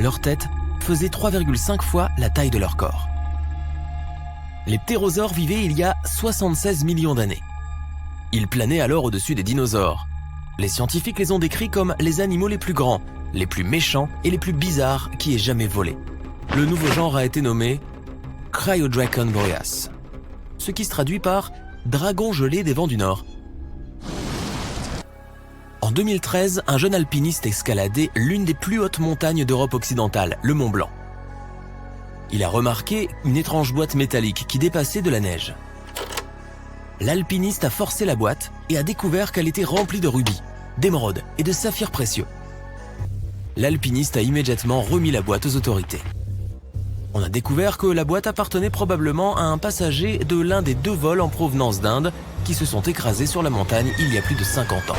Leur tête faisait 3,5 fois la taille de leur corps. Les ptérosaures vivaient il y a 76 millions d'années. Ils planaient alors au-dessus des dinosaures. Les scientifiques les ont décrits comme les animaux les plus grands, les plus méchants et les plus bizarres qui aient jamais volé. Le nouveau genre a été nommé Cryodracon boreas, ce qui se traduit par dragon gelé des vents du Nord. En 2013, un jeune alpiniste escaladait l'une des plus hautes montagnes d'Europe occidentale, le Mont Blanc. Il a remarqué une étrange boîte métallique qui dépassait de la neige. L'alpiniste a forcé la boîte et a découvert qu'elle était remplie de rubis, d'émeraudes et de saphirs précieux. L'alpiniste a immédiatement remis la boîte aux autorités. On a découvert que la boîte appartenait probablement à un passager de l'un des 2 vols en provenance d'Inde qui se sont écrasés sur la montagne il y a plus de 50 ans.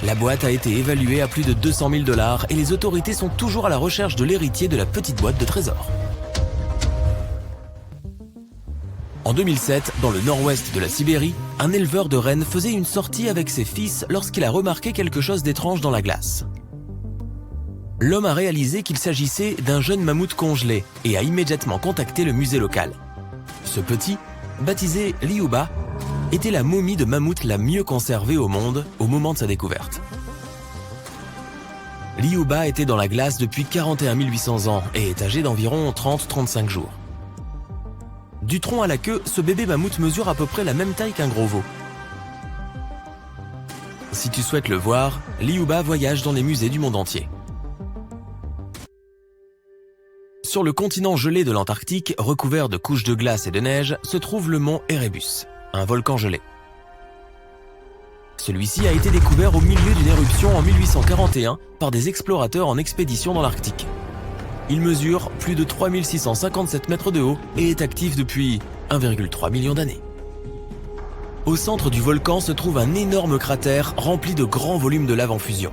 La boîte a été évaluée à plus de 200 000 $ et les autorités sont toujours à la recherche de l'héritier de la petite boîte de trésor. En 2007, dans le nord-ouest de la Sibérie, un éleveur de rennes faisait une sortie avec ses fils lorsqu'il a remarqué quelque chose d'étrange dans la glace. L'homme a réalisé qu'il s'agissait d'un jeune mammouth congelé et a immédiatement contacté le musée local. Ce petit, baptisé Liuba, était la momie de mammouth la mieux conservée au monde au moment de sa découverte. Liuba était dans la glace depuis 41 800 ans et est âgé d'environ 30-35 jours. Du tronc à la queue, ce bébé mammouth mesure à peu près la même taille qu'un gros veau. Si tu souhaites le voir, Liuba voyage dans les musées du monde entier. Sur le continent gelé de l'Antarctique, recouvert de couches de glace et de neige, se trouve le mont Erebus, un volcan gelé. Celui-ci a été découvert au milieu d'une éruption en 1841 par des explorateurs en expédition dans l'Arctique. Il mesure plus de 3657 mètres de haut et est actif depuis 1,3 million d'années. Au centre du volcan se trouve un énorme cratère rempli de grands volumes de lave en fusion.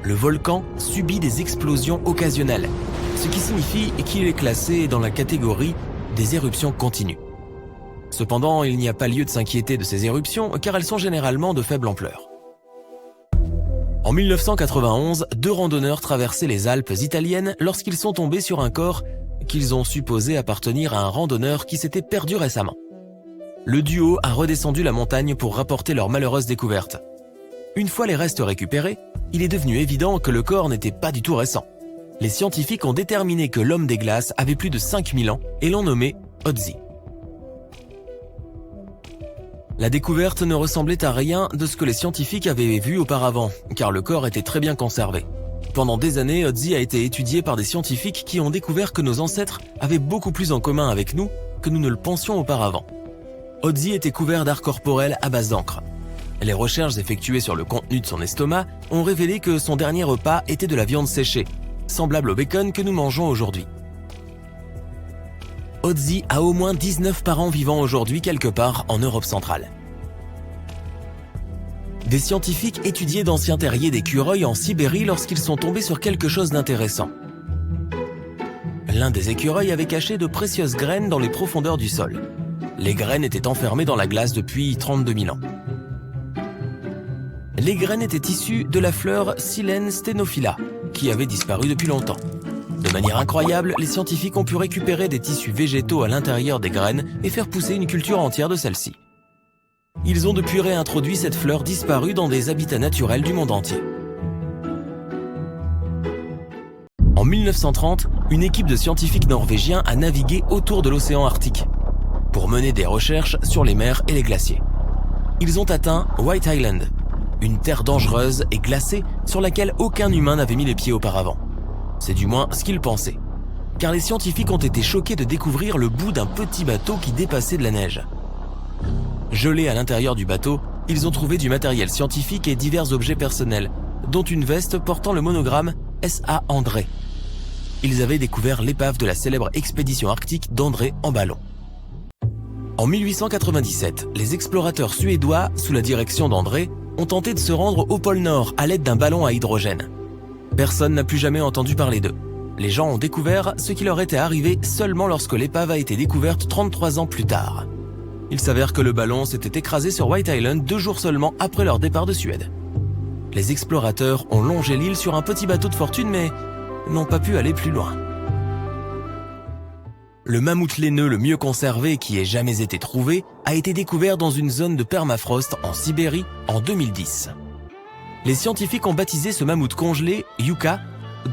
Le volcan subit des explosions occasionnelles, ce qui signifie qu'il est classé dans la catégorie des éruptions continues. Cependant, il n'y a pas lieu de s'inquiéter de ces éruptions car elles sont généralement de faible ampleur. En 1991, 2 randonneurs traversaient les Alpes italiennes lorsqu'ils sont tombés sur un corps qu'ils ont supposé appartenir à un randonneur qui s'était perdu récemment. Le duo a redescendu la montagne pour rapporter leur malheureuse découverte. Une fois les restes récupérés, il est devenu évident que le corps n'était pas du tout récent. Les scientifiques ont déterminé que l'homme des glaces avait plus de 5000 ans et l'ont nommé Ötzi. La découverte ne ressemblait à rien de ce que les scientifiques avaient vu auparavant, car le corps était très bien conservé. Pendant des années, Ötzi a été étudié par des scientifiques qui ont découvert que nos ancêtres avaient beaucoup plus en commun avec nous que nous ne le pensions auparavant. Ötzi était couvert d'art corporel à base d'encre. Les recherches effectuées sur le contenu de son estomac ont révélé que son dernier repas était de la viande séchée, semblable au bacon que nous mangeons aujourd'hui. Ötzi a au moins 19 parents vivant aujourd'hui quelque part en Europe centrale. Des scientifiques étudiaient d'anciens terriers d'écureuils en Sibérie lorsqu'ils sont tombés sur quelque chose d'intéressant. L'un des écureuils avait caché de précieuses graines dans les profondeurs du sol. Les graines étaient enfermées dans la glace depuis 32 000 ans. Les graines étaient issues de la fleur Silene stenophila, qui avait disparu depuis longtemps. De manière incroyable, les scientifiques ont pu récupérer des tissus végétaux à l'intérieur des graines et faire pousser une culture entière de celles-ci. Ils ont depuis réintroduit cette fleur disparue dans des habitats naturels du monde entier. En 1930, une équipe de scientifiques norvégiens a navigué autour de l'océan Arctique pour mener des recherches sur les mers et les glaciers. Ils ont atteint White Island, une terre dangereuse et glacée sur laquelle aucun humain n'avait mis les pieds auparavant. C'est du moins ce qu'ils pensaient, car les scientifiques ont été choqués de découvrir le bout d'un petit bateau qui dépassait de la neige. Gelés à l'intérieur du bateau, ils ont trouvé du matériel scientifique et divers objets personnels, dont une veste portant le monogramme S.A. André. Ils avaient découvert l'épave de la célèbre expédition arctique d'André en ballon. En 1897, les explorateurs suédois, sous la direction d'André, ont tenté de se rendre au pôle Nord à l'aide d'un ballon à hydrogène. Personne n'a plus jamais entendu parler d'eux. Les gens ont découvert ce qui leur était arrivé seulement lorsque l'épave a été découverte 33 ans plus tard. Il s'avère que le ballon s'était écrasé sur White Island 2 jours seulement après leur départ de Suède. Les explorateurs ont longé l'île sur un petit bateau de fortune mais n'ont pas pu aller plus loin. Le mammouth laineux le mieux conservé qui ait jamais été trouvé a été découvert dans une zone de permafrost en Sibérie en 2010. Les scientifiques ont baptisé ce mammouth congelé Yuka,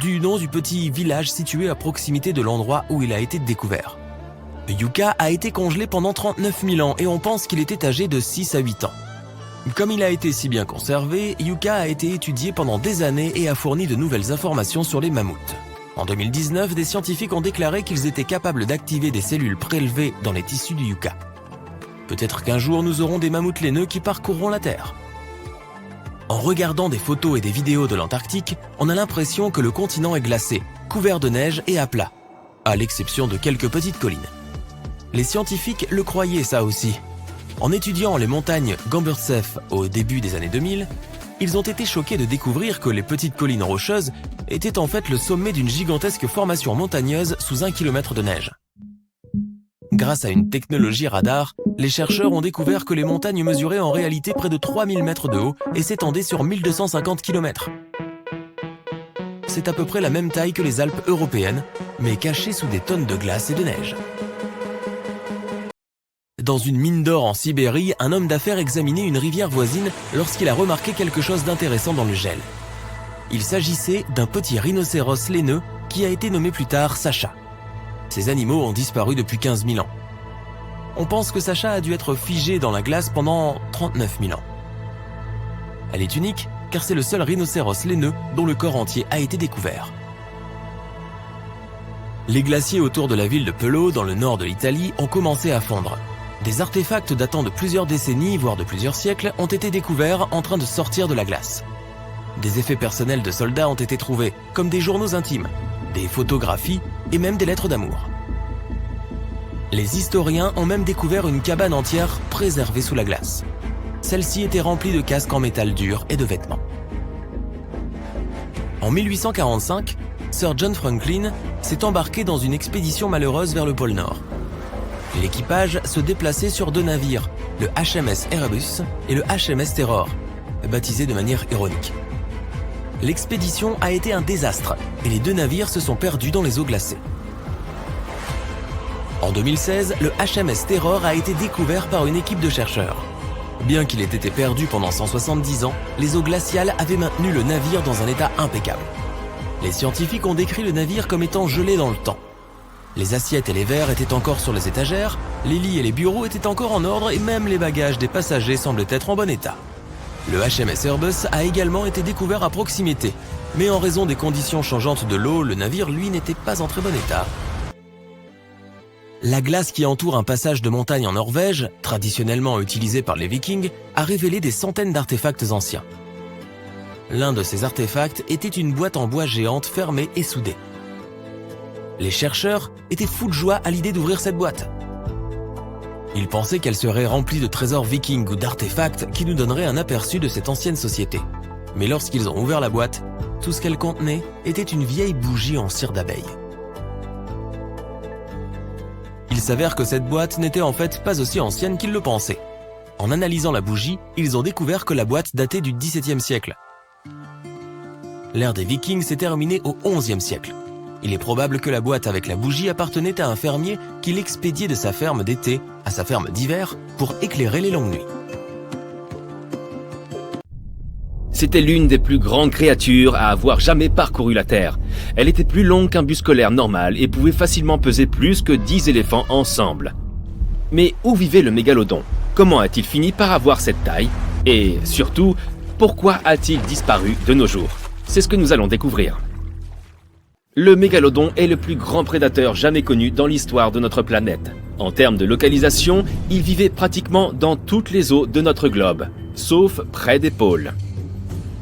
du nom du petit village situé à proximité de l'endroit où il a été découvert. Yuka a été congelé pendant 39 000 ans et on pense qu'il était âgé de 6 à 8 ans. Comme il a été si bien conservé, Yuka a été étudié pendant des années et a fourni de nouvelles informations sur les mammouths. En 2019, des scientifiques ont déclaré qu'ils étaient capables d'activer des cellules prélevées dans les tissus du Yuka. Peut-être qu'un jour nous aurons des mammouths laineux qui parcourront la Terre. En regardant des photos et des vidéos de l'Antarctique, on a l'impression que le continent est glacé, couvert de neige et à plat, à l'exception de quelques petites collines. Les scientifiques le croyaient ça aussi. En étudiant les montagnes Gamburtseff au début des années 2000, ils ont été choqués de découvrir que les petites collines rocheuses étaient en fait le sommet d'une gigantesque formation montagneuse sous 1 km de neige. Grâce à une technologie radar, les chercheurs ont découvert que les montagnes mesuraient en réalité près de 3000 mètres de haut et s'étendaient sur 1250 km. C'est à peu près la même taille que les Alpes européennes, mais cachées sous des tonnes de glace et de neige. Dans une mine d'or en Sibérie, un homme d'affaires examinait une rivière voisine lorsqu'il a remarqué quelque chose d'intéressant dans le gel. Il s'agissait d'un petit rhinocéros laineux qui a été nommé plus tard Sacha. Ces animaux ont disparu depuis 15 000 ans. On pense que Sacha a dû être figée dans la glace pendant 39 000 ans. Elle est unique car c'est le seul rhinocéros laineux dont le corps entier a été découvert. Les glaciers autour de la ville de Pelo, dans le nord de l'Italie, ont commencé à fondre. Des artefacts datant de plusieurs décennies, voire de plusieurs siècles, ont été découverts en train de sortir de la glace. Des effets personnels de soldats ont été trouvés, comme des journaux intimes, des photographies et même des lettres d'amour. Les historiens ont même découvert une cabane entière préservée sous la glace. Celle-ci était remplie de casques en métal dur et de vêtements. En 1845, Sir John Franklin s'est embarqué dans une expédition malheureuse vers le pôle Nord. L'équipage se déplaçait sur 2 navires, le HMS Erebus et le HMS Terror, baptisés de manière ironique. L'expédition a été un désastre et les 2 navires se sont perdus dans les eaux glacées. En 2016, le HMS Terror a été découvert par une équipe de chercheurs. Bien qu'il ait été perdu pendant 170 ans, les eaux glaciales avaient maintenu le navire dans un état impeccable. Les scientifiques ont décrit le navire comme étant gelé dans le temps. Les assiettes et les verres étaient encore sur les étagères, les lits et les bureaux étaient encore en ordre et même les bagages des passagers semblaient être en bon état. Le HMS Airbus a également été découvert à proximité, mais en raison des conditions changeantes de l'eau, le navire, lui, n'était pas en très bon état. La glace qui entoure un passage de montagne en Norvège, traditionnellement utilisé par les Vikings, a révélé des centaines d'artefacts anciens. L'un de ces artefacts était une boîte en bois géante fermée et soudée. Les chercheurs étaient fous de joie à l'idée d'ouvrir cette boîte. Ils pensaient qu'elle serait remplie de trésors vikings ou d'artefacts qui nous donneraient un aperçu de cette ancienne société. Mais lorsqu'ils ont ouvert la boîte, tout ce qu'elle contenait était une vieille bougie en cire d'abeille. Il s'avère que cette boîte n'était en fait pas aussi ancienne qu'ils le pensaient. En analysant la bougie, ils ont découvert que la boîte datait du XVIIe siècle. L'ère des Vikings s'est terminée au XIe siècle. Il est probable que la boîte avec la bougie appartenait à un fermier qui l'expédiait de sa ferme d'été à sa ferme d'hiver pour éclairer les longues nuits. C'était l'une des plus grandes créatures à avoir jamais parcouru la Terre. Elle était plus longue qu'un bus scolaire normal et pouvait facilement peser plus que 10 éléphants ensemble. Mais où vivait le mégalodon? Comment a-t-il fini par avoir cette taille? Et surtout, pourquoi a-t-il disparu de nos jours? C'est ce que nous allons découvrir. Le mégalodon est le plus grand prédateur jamais connu dans l'histoire de notre planète. En termes de localisation, il vivait pratiquement dans toutes les eaux de notre globe, sauf près des pôles.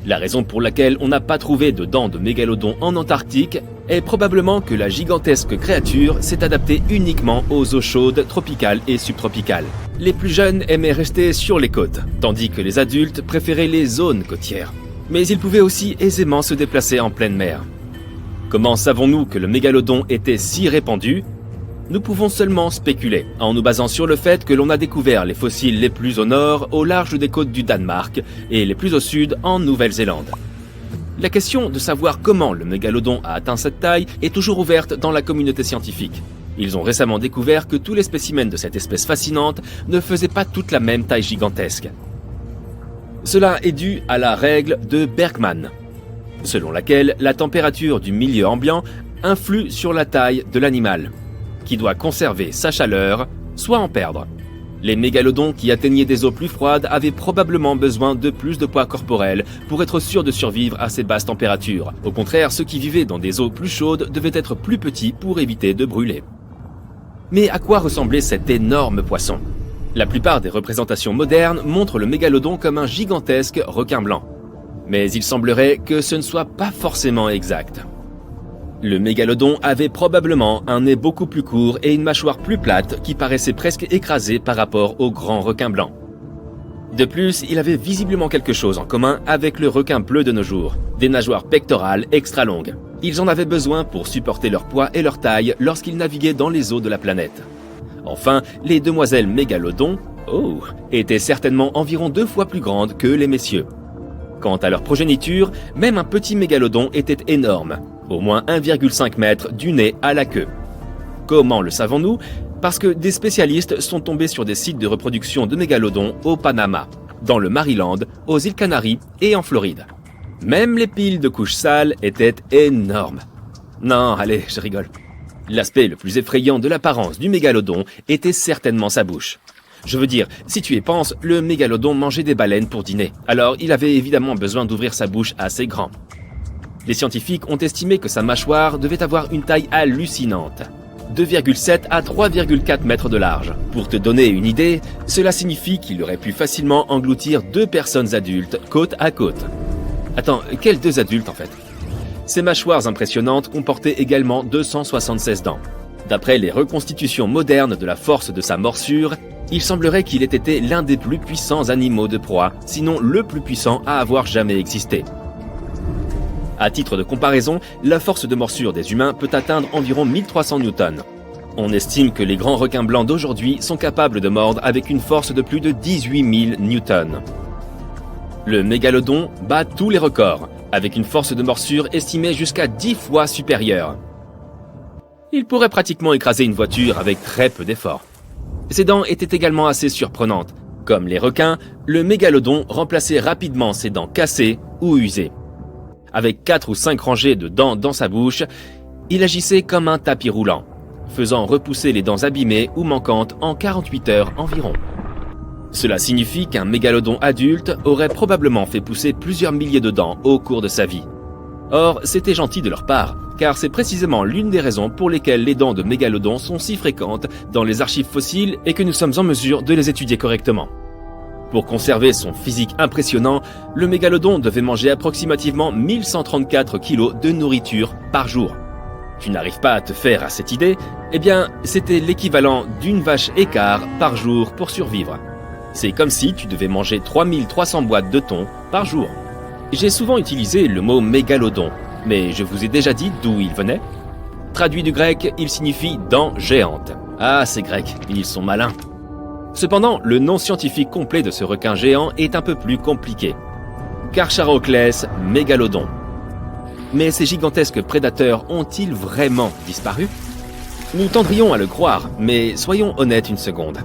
La raison pour laquelle on n'a pas trouvé de dents de mégalodon en Antarctique est probablement que la gigantesque créature s'est adaptée uniquement aux eaux chaudes tropicales et subtropicales. Les plus jeunes aimaient rester sur les côtes, tandis que les adultes préféraient les zones côtières. Mais ils pouvaient aussi aisément se déplacer en pleine mer. Comment savons-nous que le mégalodon était si répandu? Nous pouvons seulement spéculer, en nous basant sur le fait que l'on a découvert les fossiles les plus au nord, au large des côtes du Danemark, et les plus au sud, en Nouvelle-Zélande. La question de savoir comment le mégalodon a atteint cette taille est toujours ouverte dans la communauté scientifique. Ils ont récemment découvert que tous les spécimens de cette espèce fascinante ne faisaient pas toute la même taille gigantesque. Cela est dû à la règle de Bergman, selon laquelle la température du milieu ambiant influe sur la taille de l'animal, qui doit conserver sa chaleur, soit en perdre. Les mégalodons qui atteignaient des eaux plus froides avaient probablement besoin de plus de poids corporel pour être sûrs de survivre à ces basses températures. Au contraire, ceux qui vivaient dans des eaux plus chaudes devaient être plus petits pour éviter de brûler. Mais à quoi ressemblait cet énorme poisson? La plupart des représentations modernes montrent le mégalodon comme un gigantesque requin blanc. Mais il semblerait que ce ne soit pas forcément exact. Le mégalodon avait probablement un nez beaucoup plus court et une mâchoire plus plate qui paraissait presque écrasée par rapport au grand requin blanc. De plus, il avait visiblement quelque chose en commun avec le requin bleu de nos jours, des nageoires pectorales extra longues. Ils en avaient besoin pour supporter leur poids et leur taille lorsqu'ils naviguaient dans les eaux de la planète. Enfin, les demoiselles mégalodons, étaient certainement environ 2 fois plus grandes que les messieurs. Quant à leur progéniture, même un petit mégalodon était énorme, au moins 1,5 mètre du nez à la queue. Comment le savons-nous? Parce que des spécialistes sont tombés sur des sites de reproduction de mégalodons au Panama, dans le Maryland, aux îles Canaries et en Floride. Même les piles de couches sales étaient énormes. Non, allez, je rigole. L'aspect le plus effrayant de l'apparence du mégalodon était certainement sa bouche. Je veux dire, si tu y penses, le mégalodon mangeait des baleines pour dîner, alors il avait évidemment besoin d'ouvrir sa bouche assez grand. Les scientifiques ont estimé que sa mâchoire devait avoir une taille hallucinante, 2,7 à 3,4 mètres de large. Pour te donner une idée, cela signifie qu'il aurait pu facilement engloutir 2 personnes adultes côte à côte. Attends, quels 2 adultes en fait? Ces mâchoires impressionnantes comportaient également 276 dents. D'après les reconstitutions modernes de la force de sa morsure, il semblerait qu'il ait été l'un des plus puissants animaux de proie, sinon le plus puissant à avoir jamais existé. À titre de comparaison, la force de morsure des humains peut atteindre environ 1300 newtons. On estime que les grands requins blancs d'aujourd'hui sont capables de mordre avec une force de plus de 18 000 newtons. Le mégalodon bat tous les records, avec une force de morsure estimée jusqu'à 10 fois supérieure. Il pourrait pratiquement écraser une voiture avec très peu d'effort. Ses dents étaient également assez surprenantes. Comme les requins, le mégalodon remplaçait rapidement ses dents cassées ou usées. Avec 4 ou 5 rangées de dents dans sa bouche, il agissait comme un tapis roulant, faisant repousser les dents abîmées ou manquantes en 48 heures environ. Cela signifie qu'un mégalodon adulte aurait probablement fait pousser plusieurs milliers de dents au cours de sa vie. Or, c'était gentil de leur part, car c'est précisément l'une des raisons pour lesquelles les dents de mégalodon sont si fréquentes dans les archives fossiles et que nous sommes en mesure de les étudier correctement. Pour conserver son physique impressionnant, le mégalodon devait manger approximativement 1134 kg de nourriture par jour. Tu n'arrives pas à te faire à cette idée? Eh bien, c'était l'équivalent d'une vache écart par jour pour survivre. C'est comme si tu devais manger 3300 boîtes de thon par jour. J'ai souvent utilisé le mot mégalodon, mais je vous ai déjà dit d'où il venait. Traduit du grec, il signifie dents géantes. Ah, ces Grecs, ils sont malins. Cependant, le nom scientifique complet de ce requin géant est un peu plus compliqué. Carcharoclès mégalodon. Mais ces gigantesques prédateurs ont-ils vraiment disparu? Nous tendrions à le croire, mais soyons honnêtes une seconde.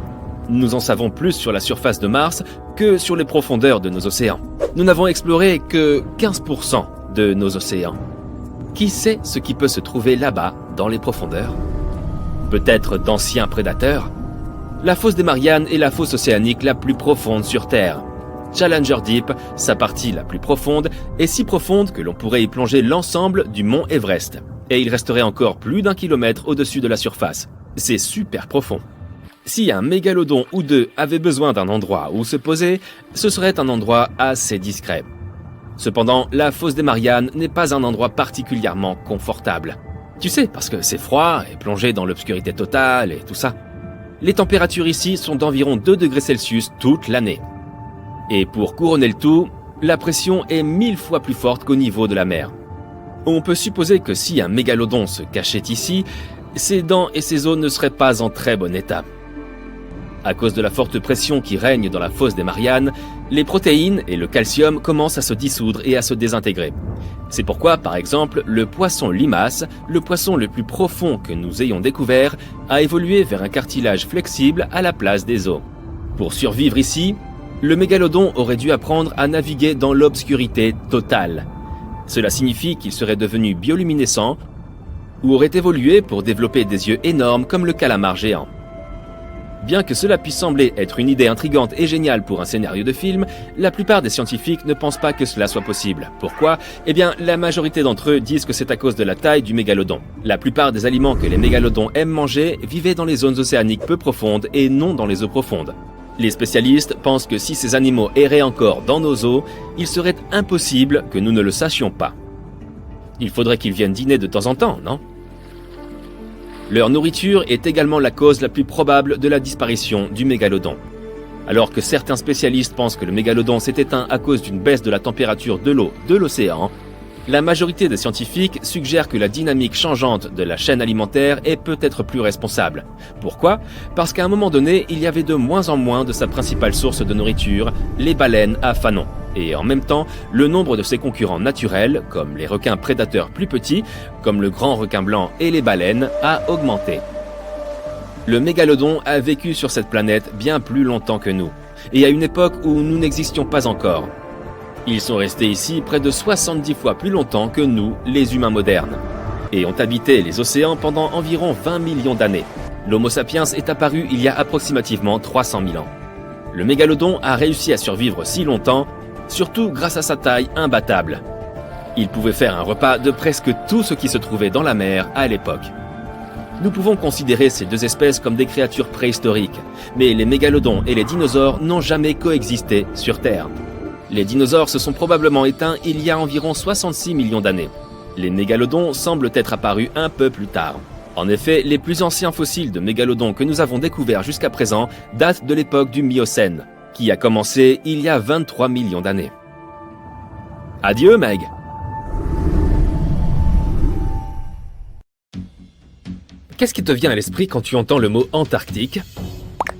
Nous en savons plus sur la surface de Mars que sur les profondeurs de nos océans. Nous n'avons exploré que 15% de nos océans. Qui sait ce qui peut se trouver là-bas, dans les profondeurs? Peut-être d'anciens prédateurs? La fosse des Mariannes est la fosse océanique la plus profonde sur Terre. Challenger Deep, sa partie la plus profonde, est si profonde que l'on pourrait y plonger l'ensemble du mont Everest. Et il resterait encore plus d'1 kilomètre au-dessus de la surface. C'est super profond. Si un mégalodon ou deux avait besoin d'un endroit où se poser, ce serait un endroit assez discret. Cependant, la fosse des Mariannes n'est pas un endroit particulièrement confortable. Tu sais, parce que c'est froid et plongé dans l'obscurité totale et tout ça. Les températures ici sont d'environ 2 degrés Celsius toute l'année. Et pour couronner le tout, la pression est 1000 fois plus forte qu'au niveau de la mer. On peut supposer que si un mégalodon se cachait ici, ses dents et ses os ne seraient pas en très bon état. À cause de la forte pression qui règne dans la fosse des Mariannes, les protéines et le calcium commencent à se dissoudre et à se désintégrer. C'est pourquoi, par exemple, le poisson limace, le poisson le plus profond que nous ayons découvert, a évolué vers un cartilage flexible à la place des os. Pour survivre ici, le mégalodon aurait dû apprendre à naviguer dans l'obscurité totale. Cela signifie qu'il serait devenu bioluminescent ou aurait évolué pour développer des yeux énormes comme le calamar géant. Bien que cela puisse sembler être une idée intrigante et géniale pour un scénario de film, la plupart des scientifiques ne pensent pas que cela soit possible. Pourquoi? Eh bien, la majorité d'entre eux disent que c'est à cause de la taille du mégalodon. La plupart des aliments que les mégalodons aiment manger vivaient dans les zones océaniques peu profondes et non dans les eaux profondes. Les spécialistes pensent que si ces animaux erraient encore dans nos eaux, il serait impossible que nous ne le sachions pas. Il faudrait qu'ils viennent dîner de temps en temps, non? Leur nourriture est également la cause la plus probable de la disparition du mégalodon. Alors que certains spécialistes pensent que le mégalodon s'est éteint à cause d'une baisse de la température de l'eau de l'océan, la majorité des scientifiques suggèrent que la dynamique changeante de la chaîne alimentaire est peut-être plus responsable. Pourquoi? Parce qu'à un moment donné, il y avait de moins en moins de sa principale source de nourriture, les baleines à fanon. Et en même temps, le nombre de ses concurrents naturels, comme les requins prédateurs plus petits, comme le grand requin blanc et les baleines, a augmenté. Le mégalodon a vécu sur cette planète bien plus longtemps que nous, et à une époque où nous n'existions pas encore. Ils sont restés ici près de 70 fois plus longtemps que nous, les humains modernes, et ont habité les océans pendant environ 20 millions d'années. L'Homo sapiens est apparu il y a approximativement 300 000 ans. Le mégalodon a réussi à survivre si longtemps, surtout grâce à sa taille imbattable. Il pouvait faire un repas de presque tout ce qui se trouvait dans la mer à l'époque. Nous pouvons considérer ces deux espèces comme des créatures préhistoriques, mais les mégalodons et les dinosaures n'ont jamais coexisté sur Terre. Les dinosaures se sont probablement éteints il y a environ 66 millions d'années. Les mégalodons semblent être apparus un peu plus tard. En effet, les plus anciens fossiles de mégalodons que nous avons découverts jusqu'à présent datent de l'époque du Miocène, qui a commencé il y a 23 millions d'années. Adieu, Meg! Qu'est-ce qui te vient à l'esprit quand tu entends le mot Antarctique?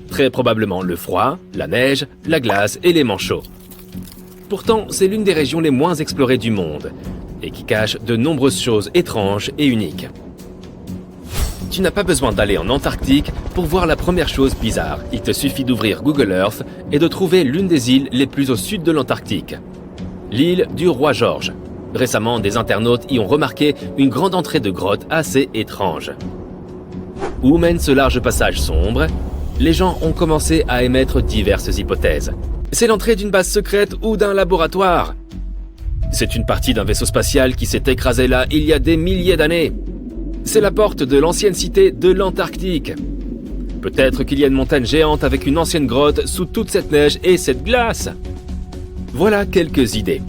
Très probablement le froid, la neige, la glace et les manchots. Pourtant, c'est l'une des régions les moins explorées du monde et qui cache de nombreuses choses étranges et uniques. Tu n'as pas besoin d'aller en Antarctique pour voir la première chose bizarre. Il te suffit d'ouvrir Google Earth et de trouver l'une des îles les plus au sud de l'Antarctique. L'île du Roi George. Récemment, des internautes y ont remarqué une grande entrée de grotte assez étrange. Où mène ce large passage sombre? Les gens ont commencé à émettre diverses hypothèses. C'est l'entrée d'une base secrète ou d'un laboratoire. C'est une partie d'un vaisseau spatial qui s'est écrasé là il y a des milliers d'années. C'est la porte de l'ancienne cité de l'Antarctique. Peut-être qu'il y a une montagne géante avec une ancienne grotte sous toute cette neige et cette glace. Voilà quelques idées.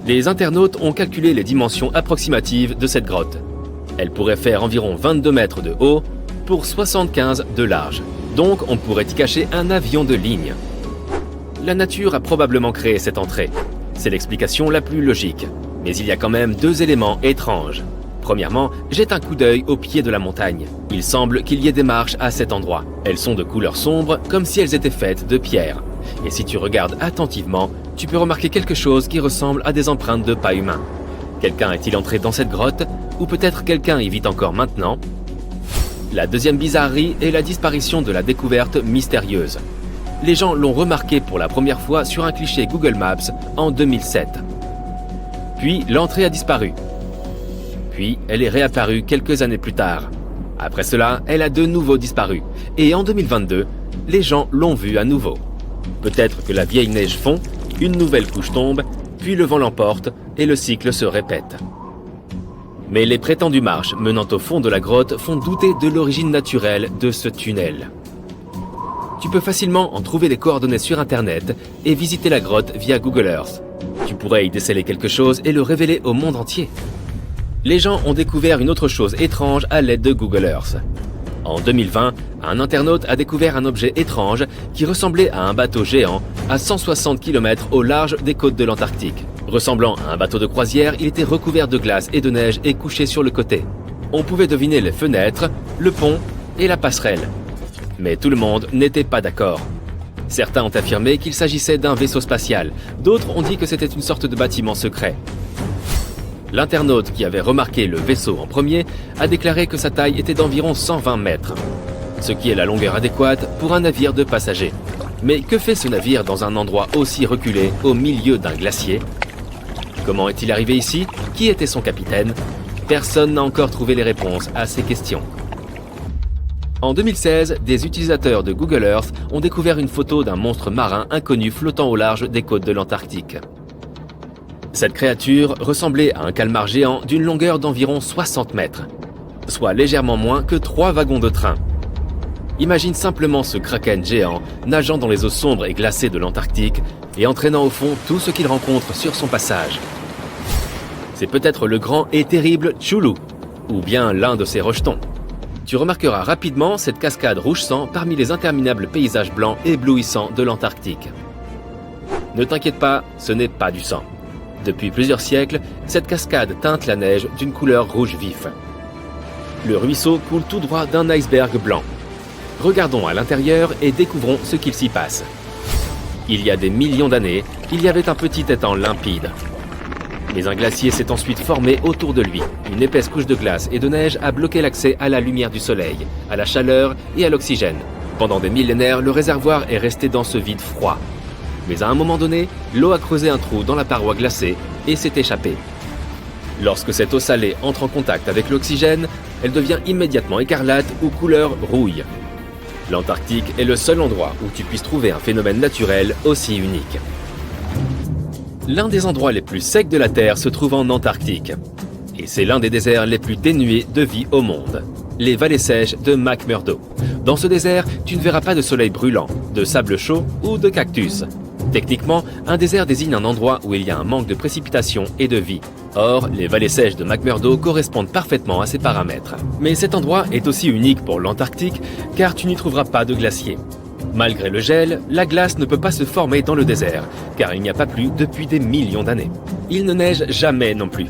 Les internautes ont calculé les dimensions approximatives de cette grotte. Elle pourrait faire environ 22 mètres de haut pour 75 de large. Donc on pourrait y cacher un avion de ligne. La nature a probablement créé cette entrée. C'est l'explication la plus logique. Mais il y a quand même deux éléments étranges. Premièrement, jette un coup d'œil au pied de la montagne. Il semble qu'il y ait des marches à cet endroit. Elles sont de couleur sombre, comme si elles étaient faites de pierre. Et si tu regardes attentivement, tu peux remarquer quelque chose qui ressemble à des empreintes de pas humains. Quelqu'un est-il entré dans cette grotte? Ou peut-être quelqu'un y vit encore maintenant? La deuxième bizarrerie est la disparition de la découverte mystérieuse. Les gens l'ont remarqué pour la première fois sur un cliché Google Maps en 2007. Puis l'entrée a disparu. Puis elle est réapparue quelques années plus tard. Après cela, elle a de nouveau disparu. Et en 2022, les gens l'ont vue à nouveau. Peut-être que la vieille neige fond, une nouvelle couche tombe, puis le vent l'emporte et le cycle se répète. Mais les prétendues marches menant au fond de la grotte font douter de l'origine naturelle de ce tunnel. Tu peux facilement en trouver les coordonnées sur Internet et visiter la grotte via Google Earth. Tu pourrais y déceler quelque chose et le révéler au monde entier. Les gens ont découvert une autre chose étrange à l'aide de Google Earth. En 2020, un internaute a découvert un objet étrange qui ressemblait à un bateau géant à 160 km au large des côtes de l'Antarctique. Ressemblant à un bateau de croisière, il était recouvert de glace et de neige et couché sur le côté. On pouvait deviner les fenêtres, le pont et la passerelle. Mais tout le monde n'était pas d'accord. Certains ont affirmé qu'il s'agissait d'un vaisseau spatial, d'autres ont dit que c'était une sorte de bâtiment secret. L'internaute qui avait remarqué le vaisseau en premier a déclaré que sa taille était d'environ 120 mètres, ce qui est la longueur adéquate pour un navire de passagers. Mais que fait ce navire dans un endroit aussi reculé, au milieu d'un glacier? Comment est-il arrivé ici? Qui était son capitaine? Personne n'a encore trouvé les réponses à ces questions. En 2016, des utilisateurs de Google Earth ont découvert une photo d'un monstre marin inconnu flottant au large des côtes de l'Antarctique. Cette créature ressemblait à un calmar géant d'une longueur d'environ 60 mètres, soit légèrement moins que 3 wagons de train. Imagine simplement ce kraken géant nageant dans les eaux sombres et glacées de l'Antarctique et entraînant au fond tout ce qu'il rencontre sur son passage. C'est peut-être le grand et terrible Chulu, ou bien l'un de ses rejetons. Tu remarqueras rapidement cette cascade rouge sang parmi les interminables paysages blancs éblouissants de l'Antarctique. Ne t'inquiète pas, ce n'est pas du sang. Depuis plusieurs siècles, cette cascade teinte la neige d'une couleur rouge vif. Le ruisseau coule tout droit d'un iceberg blanc. Regardons à l'intérieur et découvrons ce qu'il s'y passe. Il y a des millions d'années, il y avait un petit étang limpide. Mais un glacier s'est ensuite formé autour de lui. Une épaisse couche de glace et de neige a bloqué l'accès à la lumière du soleil, à la chaleur et à l'oxygène. Pendant des millénaires, le réservoir est resté dans ce vide froid. Mais à un moment donné, l'eau a creusé un trou dans la paroi glacée et s'est échappée. Lorsque cette eau salée entre en contact avec l'oxygène, elle devient immédiatement écarlate ou couleur rouille. L'Antarctique est le seul endroit où tu puisses trouver un phénomène naturel aussi unique. L'un des endroits les plus secs de la Terre se trouve en Antarctique. Et c'est l'un des déserts les plus dénués de vie au monde. Les vallées sèches de McMurdo. Dans ce désert, tu ne verras pas de soleil brûlant, de sable chaud ou de cactus. Techniquement, un désert désigne un endroit où il y a un manque de précipitation et de vie. Or, les vallées sèches de McMurdo correspondent parfaitement à ces paramètres. Mais cet endroit est aussi unique pour l'Antarctique, car tu n'y trouveras pas de glacier. Malgré le gel, la glace ne peut pas se former dans le désert, car il n'y a pas plu depuis des millions d'années. Il ne neige jamais non plus.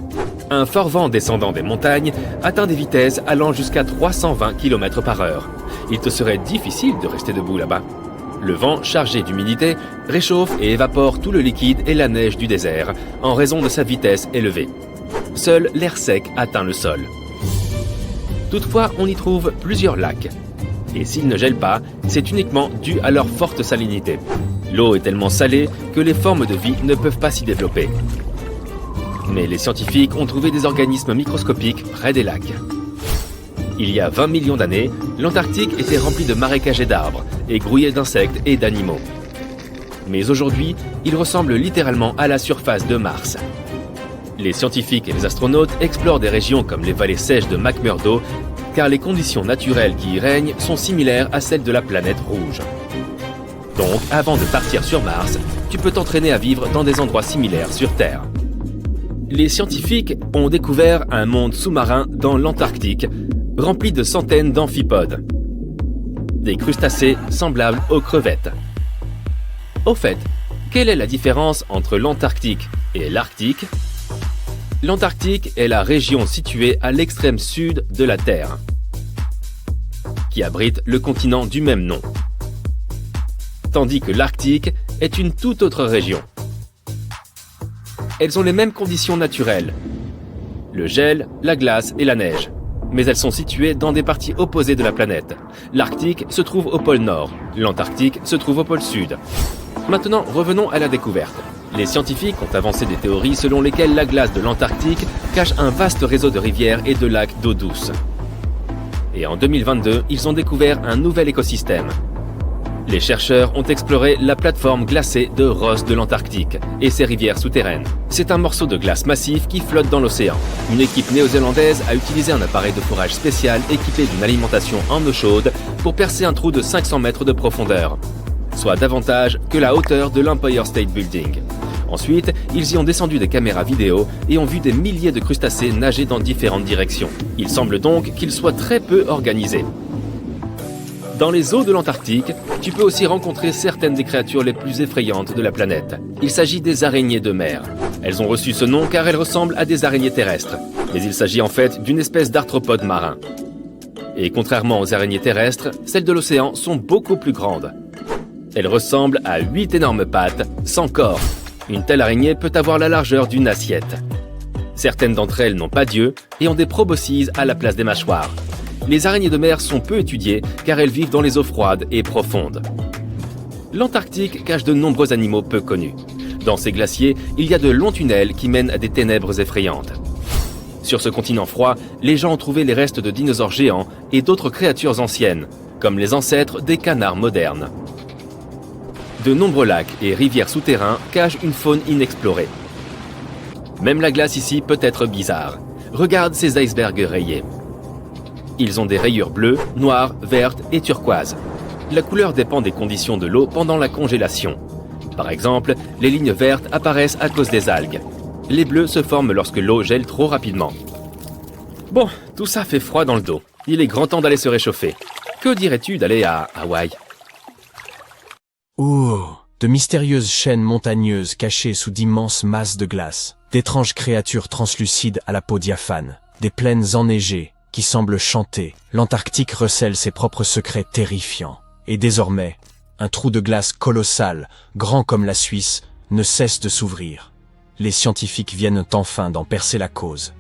Un fort vent descendant des montagnes atteint des vitesses allant jusqu'à 320 km/h. Il te serait difficile de rester debout là-bas. Le vent, chargé d'humidité, réchauffe et évapore tout le liquide et la neige du désert, en raison de sa vitesse élevée. Seul l'air sec atteint le sol. Toutefois, on y trouve plusieurs lacs. Et s'ils ne gèlent pas, c'est uniquement dû à leur forte salinité. L'eau est tellement salée que les formes de vie ne peuvent pas s'y développer. Mais les scientifiques ont trouvé des organismes microscopiques près des lacs. Il y a 20 millions d'années, l'Antarctique était rempli de marécages et d'arbres, et grouillé d'insectes et d'animaux. Mais aujourd'hui, il ressemble littéralement à la surface de Mars. Les scientifiques et les astronautes explorent des régions comme les vallées sèches de McMurdo, car les conditions naturelles qui y règnent sont similaires à celles de la planète rouge. Donc, avant de partir sur Mars, tu peux t'entraîner à vivre dans des endroits similaires sur Terre. Les scientifiques ont découvert un monde sous-marin dans l'Antarctique, rempli de centaines d'amphipodes. Des crustacés semblables aux crevettes. Au fait, quelle est la différence entre l'Antarctique et l'Arctique ? L'Antarctique est la région située à l'extrême sud de la Terre, qui abrite le continent du même nom. Tandis que l'Arctique est une toute autre région. Elles ont les mêmes conditions naturelles, le gel, la glace et la neige, mais elles sont situées dans des parties opposées de la planète. L'Arctique se trouve au pôle Nord, l'Antarctique se trouve au pôle Sud. Maintenant, revenons à la découverte. Les scientifiques ont avancé des théories selon lesquelles la glace de l'Antarctique cache un vaste réseau de rivières et de lacs d'eau douce. Et en 2022, ils ont découvert un nouvel écosystème. Les chercheurs ont exploré la plateforme glacée de Ross de l'Antarctique et ses rivières souterraines. C'est un morceau de glace massif qui flotte dans l'océan. Une équipe néo-zélandaise a utilisé un appareil de forage spécial équipé d'une alimentation en eau chaude pour percer un trou de 500 mètres de profondeur, soit davantage que la hauteur de l'Empire State Building. Ensuite, ils y ont descendu des caméras vidéo et ont vu des milliers de crustacés nager dans différentes directions. Il semble donc qu'ils soient très peu organisés. Dans les eaux de l'Antarctique, tu peux aussi rencontrer certaines des créatures les plus effrayantes de la planète. Il s'agit des araignées de mer. Elles ont reçu ce nom car elles ressemblent à des araignées terrestres. Mais il s'agit en fait d'une espèce d'arthropode marin. Et contrairement aux araignées terrestres, celles de l'océan sont beaucoup plus grandes. Elles ressemblent à 8 énormes pattes, sans corps. Une telle araignée peut avoir la largeur d'une assiette. Certaines d'entre elles n'ont pas d'yeux et ont des proboscises à la place des mâchoires. Les araignées de mer sont peu étudiées car elles vivent dans les eaux froides et profondes. L'Antarctique cache de nombreux animaux peu connus. Dans ces glaciers, il y a de longs tunnels qui mènent à des ténèbres effrayantes. Sur ce continent froid, les gens ont trouvé les restes de dinosaures géants et d'autres créatures anciennes, comme les ancêtres des canards modernes. De nombreux lacs et rivières souterrains cachent une faune inexplorée. Même la glace ici peut être bizarre. Regarde ces icebergs rayés. Ils ont des rayures bleues, noires, vertes et turquoises. La couleur dépend des conditions de l'eau pendant la congélation. Par exemple, les lignes vertes apparaissent à cause des algues. Les bleus se forment lorsque l'eau gèle trop rapidement. Bon, tout ça fait froid dans le dos. Il est grand temps d'aller se réchauffer. Que dirais-tu d'aller à Hawaï ? Oh, de mystérieuses chaînes montagneuses cachées sous d'immenses masses de glace, d'étranges créatures translucides à la peau diaphane, des plaines enneigées qui semblent chanter. L'Antarctique recèle ses propres secrets terrifiants. Et désormais, un trou de glace colossal, grand comme la Suisse, ne cesse de s'ouvrir. Les scientifiques viennent enfin d'en percer la cause.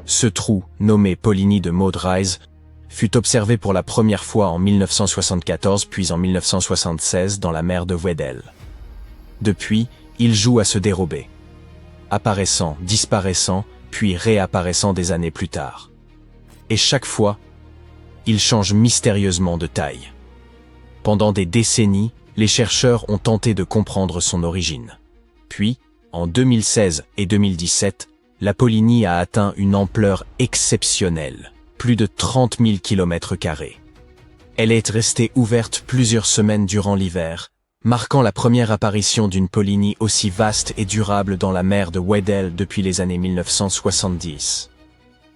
Ce trou, nommé Polynie de Maud Rise, fut observé pour la première fois en 1974 puis en 1976 dans la mer de Weddell. Depuis, il joue à se dérober, apparaissant, disparaissant, puis réapparaissant des années plus tard. Et chaque fois, il change mystérieusement de taille. Pendant des décennies, les chercheurs ont tenté de comprendre son origine. Puis, en 2016 et 2017, la Polynie a atteint une ampleur exceptionnelle, plus de 30 000 km². Elle est restée ouverte plusieurs semaines durant l'hiver, marquant la première apparition d'une Polynie aussi vaste et durable dans la mer de Weddell depuis les années 1970.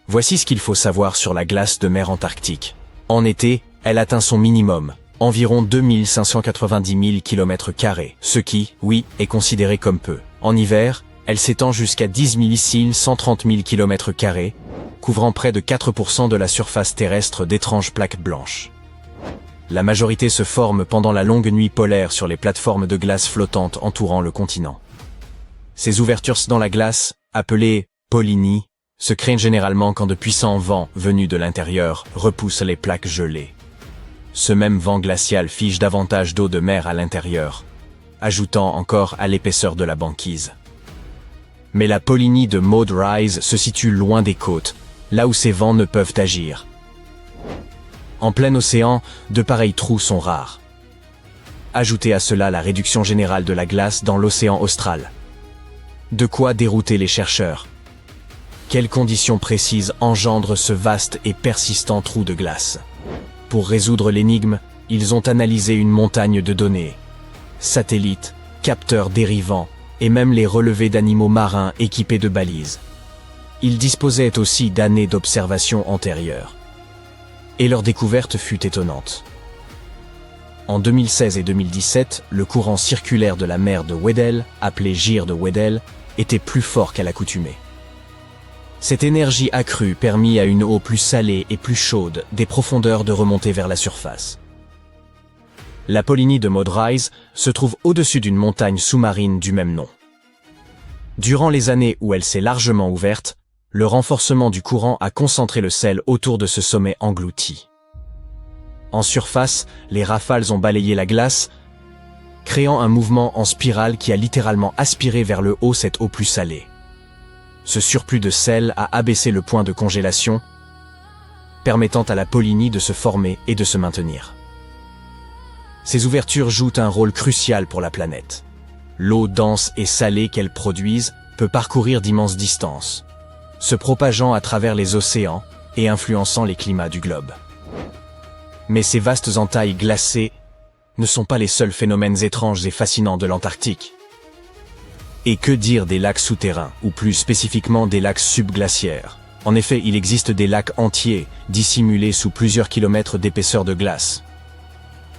Voici ce qu'il faut savoir sur la glace de mer Antarctique. En été, elle atteint son minimum, environ 2590 000 km², ce qui, oui, est considéré comme peu. En hiver, elle s'étend jusqu'à 10 130 000 km², couvrant près de 4% de la surface terrestre d'étranges plaques blanches. La majorité se forme pendant la longue nuit polaire sur les plateformes de glace flottantes entourant le continent. Ces ouvertures dans la glace, appelées polynies, se créent généralement quand de puissants vents venus de l'intérieur repoussent les plaques gelées. Ce même vent glacial fige davantage d'eau de mer à l'intérieur, ajoutant encore à l'épaisseur de la banquise. Mais la Polynie de Maud Rise se situe loin des côtes, là où ces vents ne peuvent agir. En plein océan, de pareils trous sont rares. Ajoutez à cela la réduction générale de la glace dans l'océan austral. De quoi dérouter les chercheurs. Quelles conditions précises engendrent ce vaste et persistant trou de glace? Pour résoudre l'énigme, ils ont analysé une montagne de données. Satellites, capteurs dérivants, et même les relevés d'animaux marins équipés de balises. Ils disposaient aussi d'années d'observation antérieures. Et leur découverte fut étonnante. En 2016 et 2017, le courant circulaire de la mer de Weddell, appelé Gire de Weddell, était plus fort qu'à l'accoutumée. Cette énergie accrue permit à une eau plus salée et plus chaude des profondeurs de remonter vers la surface. La Polynie de Maud Rise se trouve au-dessus d'une montagne sous-marine du même nom. Durant les années où elle s'est largement ouverte, le renforcement du courant a concentré le sel autour de ce sommet englouti. En surface, les rafales ont balayé la glace, créant un mouvement en spirale qui a littéralement aspiré vers le haut cette eau plus salée. Ce surplus de sel a abaissé le point de congélation, permettant à la Polynie de se former et de se maintenir. Ces ouvertures jouent un rôle crucial pour la planète. L'eau dense et salée qu'elles produisent peut parcourir d'immenses distances, se propageant à travers les océans et influençant les climats du globe. Mais ces vastes entailles glacées ne sont pas les seuls phénomènes étranges et fascinants de l'Antarctique. Et que dire des lacs souterrains, ou plus spécifiquement des lacs subglaciaires? En effet, il existe des lacs entiers, dissimulés sous plusieurs kilomètres d'épaisseur de glace.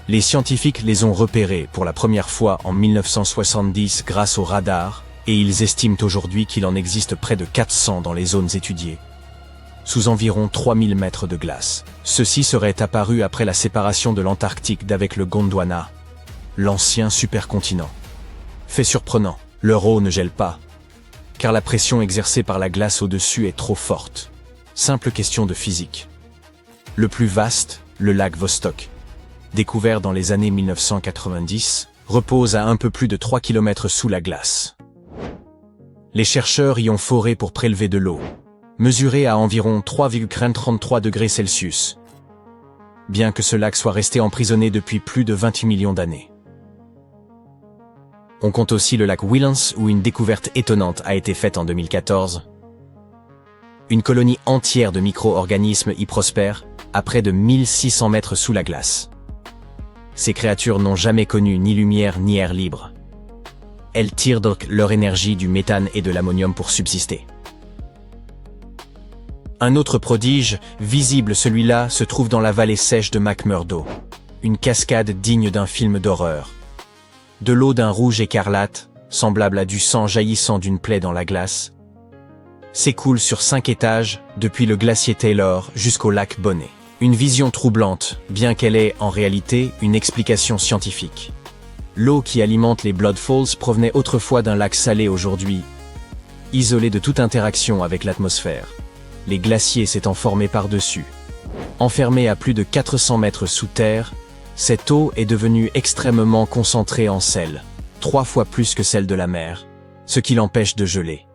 Les scientifiques les ont repérés pour la première fois en 1970 grâce au radar, et ils estiment aujourd'hui qu'il en existe près de 400 dans les zones étudiées, sous environ 3000 mètres de glace. Ceux-ci seraient apparus après la séparation de l'Antarctique d'avec le Gondwana, l'ancien supercontinent. Fait surprenant, leur eau ne gèle pas, car la pression exercée par la glace au-dessus est trop forte. Simple question de physique. Le plus vaste, le lac Vostok, découvert dans les années 1990, repose à un peu plus de 3 km sous la glace. Les chercheurs y ont foré pour prélever de l'eau, mesurée à environ 3,33 degrés Celsius, bien que ce lac soit resté emprisonné depuis plus de 28 millions d'années. On compte aussi le lac Williams où une découverte étonnante a été faite en 2014. Une colonie entière de micro-organismes y prospère, à près de 1600 mètres sous la glace. Ces créatures n'ont jamais connu ni lumière ni air libre. Elles tirent donc leur énergie du méthane et de l'ammonium pour subsister. Un autre prodige, visible celui-là, se trouve dans la vallée sèche de McMurdo, une cascade digne d'un film d'horreur. De l'eau d'un rouge écarlate, semblable à du sang jaillissant d'une plaie dans la glace, s'écoule sur 5 étages, depuis le glacier Taylor jusqu'au lac Bonnet. Une vision troublante, bien qu'elle ait, en réalité, une explication scientifique. L'eau qui alimente les Blood Falls provenait autrefois d'un lac salé aujourd'hui, isolé de toute interaction avec l'atmosphère, les glaciers s'étant formés par-dessus. Enfermée à plus de 400 mètres sous terre, cette eau est devenue extrêmement concentrée en sel, 3 fois plus que celle de la mer, ce qui l'empêche de geler.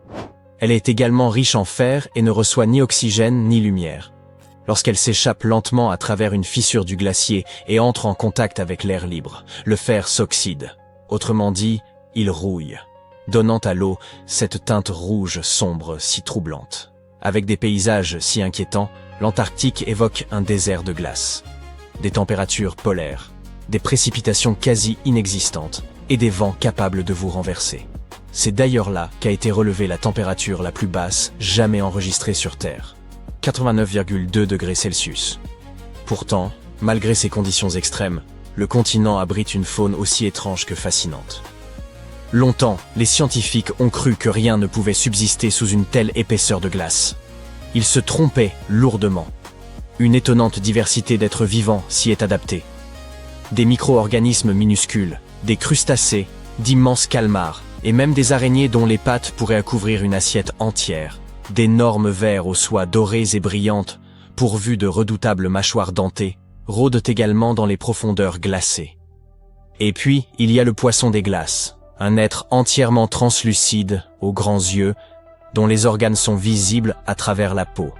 Elle est également riche en fer et ne reçoit ni oxygène ni lumière. Lorsqu'elle s'échappe lentement à travers une fissure du glacier et entre en contact avec l'air libre, le fer s'oxyde. Autrement dit, il rouille, donnant à l'eau cette teinte rouge sombre si troublante. Avec des paysages si inquiétants, l'Antarctique évoque un désert de glace. Des températures polaires, des précipitations quasi inexistantes et des vents capables de vous renverser. C'est d'ailleurs là qu'a été relevée la température la plus basse jamais enregistrée sur Terre, 89,2 degrés Celsius. Pourtant, malgré ces conditions extrêmes, le continent abrite une faune aussi étrange que fascinante. Longtemps, les scientifiques ont cru que rien ne pouvait subsister sous une telle épaisseur de glace. Ils se trompaient lourdement. Une étonnante diversité d'êtres vivants s'y est adaptée. Des micro-organismes minuscules, des crustacés, d'immenses calmars, et même des araignées dont les pattes pourraient couvrir une assiette entière, d'énormes vers aux soies dorées et brillantes, pourvus de redoutables mâchoires dentées, rôdent également dans les profondeurs glacées. Et puis, il y a le poisson des glaces, un être entièrement translucide, aux grands yeux, dont les organes sont visibles à travers la peau.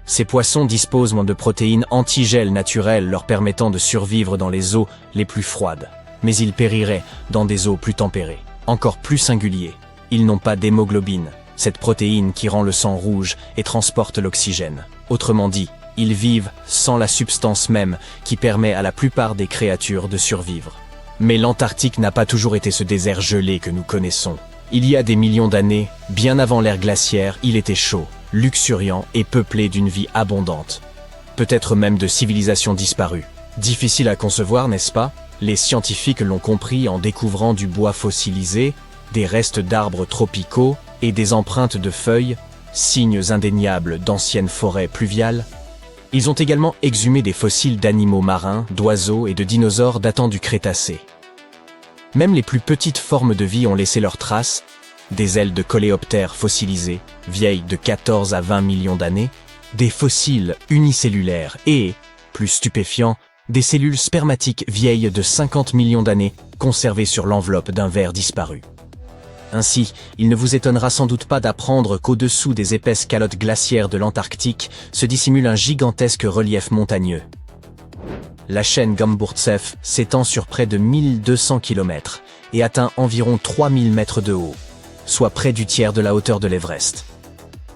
Ces poissons disposent de protéines antigel naturelles leur permettant de survivre dans les eaux les plus froides, mais ils périraient dans des eaux plus tempérées. Encore plus singulier, ils n'ont pas d'hémoglobine, cette protéine qui rend le sang rouge et transporte l'oxygène. Autrement dit, ils vivent sans la substance même qui permet à la plupart des créatures de survivre. Mais l'Antarctique n'a pas toujours été ce désert gelé que nous connaissons. Il y a des millions d'années, bien avant l'ère glaciaire, il était chaud, luxuriant et peuplé d'une vie abondante. Peut-être même de civilisations disparues. Difficile à concevoir, n'est-ce pas? Les scientifiques l'ont compris en découvrant du bois fossilisé, des restes d'arbres tropicaux et des empreintes de feuilles, signes indéniables d'anciennes forêts pluviales. Ils ont également exhumé des fossiles d'animaux marins, d'oiseaux et de dinosaures datant du Crétacé. Même les plus petites formes de vie ont laissé leurs traces, des ailes de coléoptères fossilisées, vieilles de 14 à 20 millions d'années, des fossiles unicellulaires et, plus stupéfiant, des cellules spermatiques vieilles de 50 millions d'années conservées sur l'enveloppe d'un ver disparu. Ainsi, il ne vous étonnera sans doute pas d'apprendre qu'au-dessous des épaisses calottes glaciaires de l'Antarctique se dissimule un gigantesque relief montagneux. La chaîne Gamburtseff s'étend sur près de 1200 km et atteint environ 3000 mètres de haut, soit près du tiers de la hauteur de l'Everest.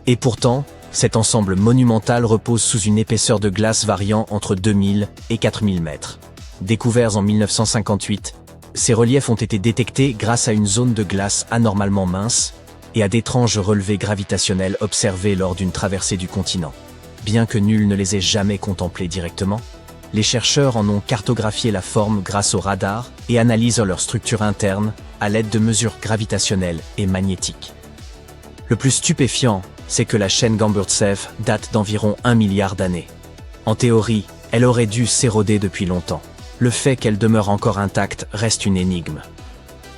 Et pourtant, cet ensemble monumental repose sous une épaisseur de glace variant entre 2000 et 4000 mètres. Découverts en 1958, ces reliefs ont été détectés grâce à une zone de glace anormalement mince et à d'étranges relevés gravitationnels observés lors d'une traversée du continent. Bien que nul ne les ait jamais contemplés directement, les chercheurs en ont cartographié la forme grâce au radar et analysent leur structure interne à l'aide de mesures gravitationnelles et magnétiques. Le plus stupéfiant, c'est que la chaîne Gamburtseff date d'environ 1 milliard d'années. En théorie, elle aurait dû s'éroder depuis longtemps. Le fait qu'elle demeure encore intacte reste une énigme.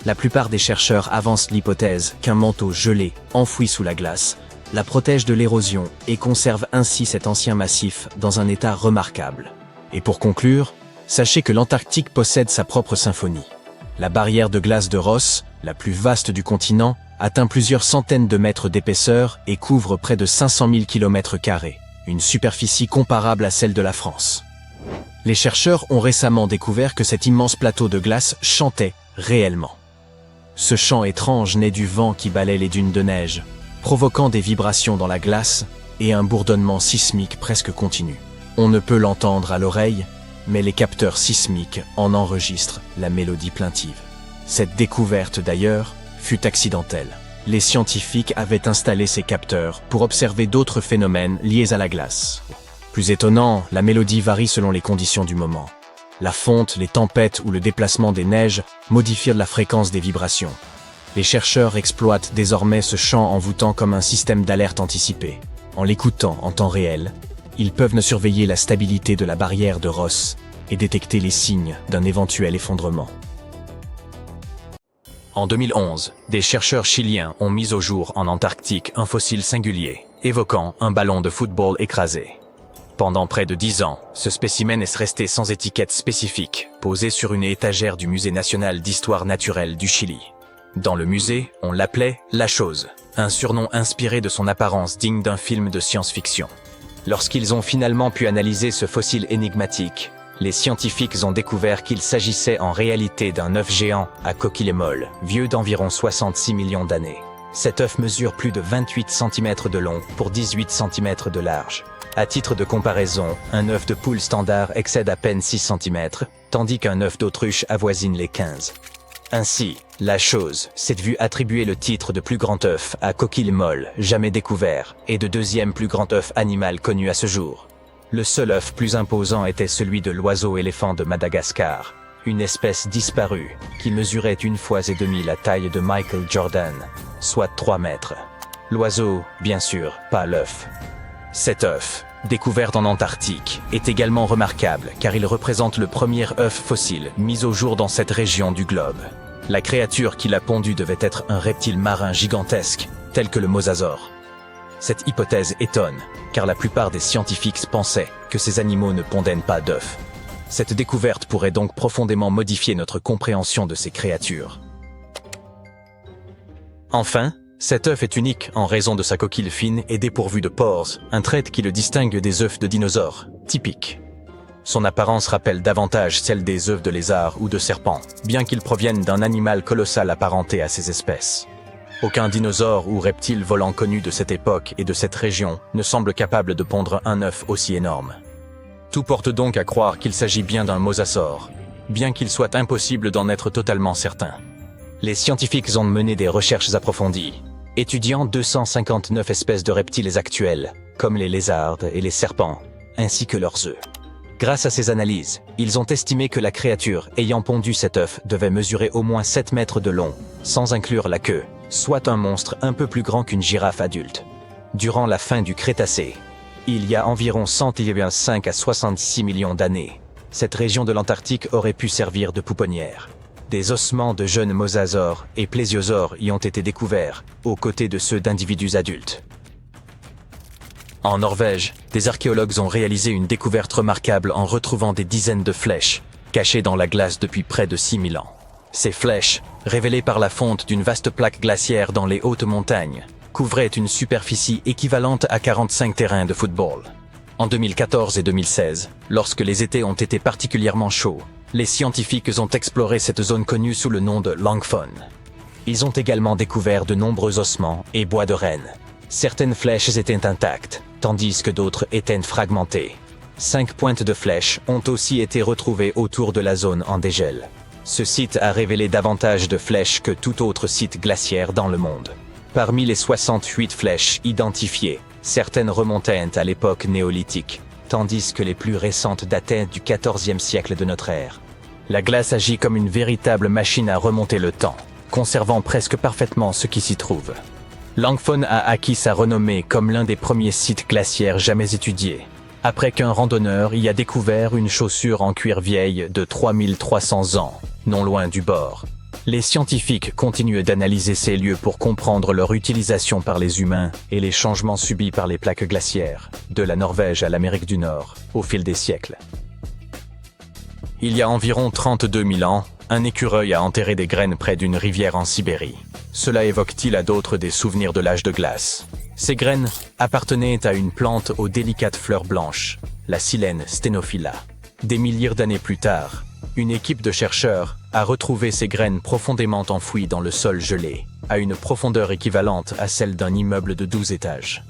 La plupart des chercheurs avancent l'hypothèse qu'un manteau gelé, enfoui sous la glace, la protège de l'érosion et conserve ainsi cet ancien massif dans un état remarquable. Et pour conclure, sachez que l'Antarctique possède sa propre symphonie. La barrière de glace de Ross, la plus vaste du continent, atteint plusieurs centaines de mètres d'épaisseur et couvre près de 500 000 km², une superficie comparable à celle de la France. Les chercheurs ont récemment découvert que cet immense plateau de glace chantait réellement. Ce chant étrange naît du vent qui balaie les dunes de neige, provoquant des vibrations dans la glace et un bourdonnement sismique presque continu. On ne peut l'entendre à l'oreille, mais les capteurs sismiques en enregistrent la mélodie plaintive. Cette découverte d'ailleurs fut accidentelle. Les scientifiques avaient installé ces capteurs pour observer d'autres phénomènes liés à la glace. Plus étonnant, la mélodie varie selon les conditions du moment. La fonte, les tempêtes ou le déplacement des neiges modifient la fréquence des vibrations. Les chercheurs exploitent désormais ce chant envoûtant comme un système d'alerte anticipé. En l'écoutant en temps réel, ils peuvent surveiller la stabilité de la barrière de Ross et détecter les signes d'un éventuel effondrement. En 2011, des chercheurs chiliens ont mis au jour en Antarctique un fossile singulier, évoquant un ballon de football écrasé. Pendant près de 10 ans, ce spécimen est resté sans étiquette spécifique, posé sur une étagère du Musée national d'histoire naturelle du Chili. Dans le musée, on l'appelait « La Chose », un surnom inspiré de son apparence digne d'un film de science-fiction. Lorsqu'ils ont finalement pu analyser ce fossile énigmatique, les scientifiques ont découvert qu'il s'agissait en réalité d'un œuf géant à coquille molle, vieux d'environ 66 millions d'années. Cet œuf mesure plus de 28 cm de long pour 18 cm de large. À titre de comparaison, un œuf de poule standard excède à peine 6 cm, tandis qu'un œuf d'autruche avoisine les 15. Ainsi, La Chose s'est vue attribuer le titre de plus grand œuf à coquille molle jamais découvert et de deuxième plus grand œuf animal connu à ce jour. Le seul œuf plus imposant était celui de l'oiseau-éléphant de Madagascar, une espèce disparue qui mesurait 1,5 fois la taille de Michael Jordan, soit 3 mètres. L'oiseau, bien sûr, pas l'œuf. Cet œuf, découvert en Antarctique, est également remarquable car il représente le premier œuf fossile mis au jour dans cette région du globe. La créature qui l'a pondu devait être un reptile marin gigantesque, tel que le mosasaure. Cette hypothèse étonne, car la plupart des scientifiques pensaient que ces animaux ne pondaient pas d'œufs. Cette découverte pourrait donc profondément modifier notre compréhension de ces créatures. Enfin, cet œuf est unique en raison de sa coquille fine et dépourvue de pores, un trait qui le distingue des œufs de dinosaures, typiques. Son apparence rappelle davantage celle des œufs de lézards ou de serpents, bien qu'ils proviennent d'un animal colossal apparenté à ces espèces. Aucun dinosaure ou reptile volant connu de cette époque et de cette région ne semble capable de pondre un œuf aussi énorme. Tout porte donc à croire qu'il s'agit bien d'un mosasaure, bien qu'il soit impossible d'en être totalement certain. Les scientifiques ont mené des recherches approfondies, étudiant 259 espèces de reptiles actuels, comme les lézards et les serpents, ainsi que leurs œufs. Grâce à ces analyses, ils ont estimé que la créature ayant pondu cet œuf devait mesurer au moins 7 mètres de long, sans inclure la queue, soit un monstre un peu plus grand qu'une girafe adulte. Durant la fin du Crétacé, il y a environ 105 à 66 millions d'années, cette région de l'Antarctique aurait pu servir de pouponnière. Des ossements de jeunes mosasaures et plésiosaures y ont été découverts, aux côtés de ceux d'individus adultes. En Norvège, des archéologues ont réalisé une découverte remarquable en retrouvant des dizaines de flèches, cachées dans la glace depuis près de 6000 ans. Ces flèches, révélées par la fonte d'une vaste plaque glaciaire dans les hautes montagnes, couvraient une superficie équivalente à 45 terrains de football. En 2014 et 2016, lorsque les étés ont été particulièrement chauds, les scientifiques ont exploré cette zone connue sous le nom de Langfon. Ils ont également découvert de nombreux ossements et bois de renne. Certaines flèches étaient intactes, tandis que d'autres étaient fragmentées. 5 pointes de flèches ont aussi été retrouvées autour de la zone en dégel. Ce site a révélé davantage de flèches que tout autre site glaciaire dans le monde. Parmi les 68 flèches identifiées, certaines remontaient à l'époque néolithique, tandis que les plus récentes dataient du XIVe siècle de notre ère. La glace agit comme une véritable machine à remonter le temps, conservant presque parfaitement ce qui s'y trouve. Langfon a acquis sa renommée comme l'un des premiers sites glaciaires jamais étudiés, après qu'un randonneur y a découvert une chaussure en cuir vieille de 3300 ans, non loin du bord. Les scientifiques continuent d'analyser ces lieux pour comprendre leur utilisation par les humains et les changements subis par les plaques glaciaires, de la Norvège à l'Amérique du Nord, au fil des siècles. Il y a environ 32 000 ans, un écureuil a enterré des graines près d'une rivière en Sibérie. Cela évoque-t-il à d'autres des souvenirs de l'âge de glace? Ces graines appartenaient à une plante aux délicates fleurs blanches, la Silène Stenophylla. Des milliers d'années plus tard, une équipe de chercheurs a retrouvé ces graines profondément enfouies dans le sol gelé, à une profondeur équivalente à celle d'un immeuble de 12 étages.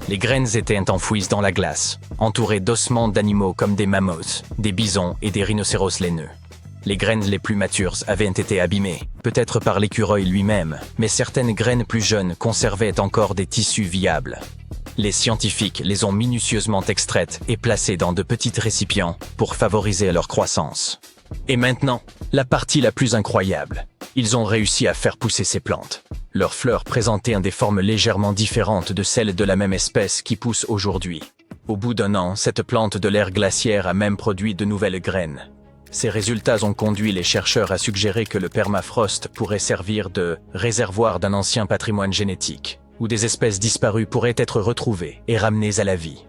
Les graines étaient enfouies dans la glace, entourées d'ossements d'animaux comme des mammouths, des bisons et des rhinocéros laineux. Les graines les plus matures avaient été abîmées, peut-être par l'écureuil lui-même, mais certaines graines plus jeunes conservaient encore des tissus viables. Les scientifiques les ont minutieusement extraites et placées dans de petits récipients pour favoriser leur croissance. Et maintenant, la partie la plus incroyable. Ils ont réussi à faire pousser ces plantes. Leurs fleurs présentaient des formes légèrement différentes de celles de la même espèce qui pousse aujourd'hui. Au bout d'un an, cette plante de l'ère glaciaire a même produit de nouvelles graines. Ces résultats ont conduit les chercheurs à suggérer que le permafrost pourrait servir de réservoir d'un ancien patrimoine génétique, où des espèces disparues pourraient être retrouvées et ramenées à la vie.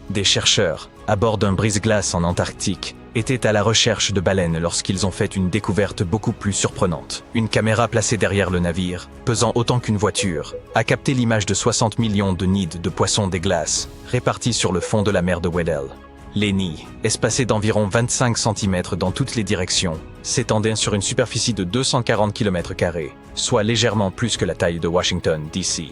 Des chercheurs, à bord d'un brise-glace en Antarctique, étaient à la recherche de baleines lorsqu'ils ont fait une découverte beaucoup plus surprenante. Une caméra placée derrière le navire, pesant autant qu'une voiture, a capté l'image de 60 millions de nids de poissons des glaces, répartis sur le fond de la mer de Weddell. Les nids, espacés d'environ 25 cm dans toutes les directions, s'étendaient sur une superficie de 240 km², soit légèrement plus que la taille de Washington, D.C.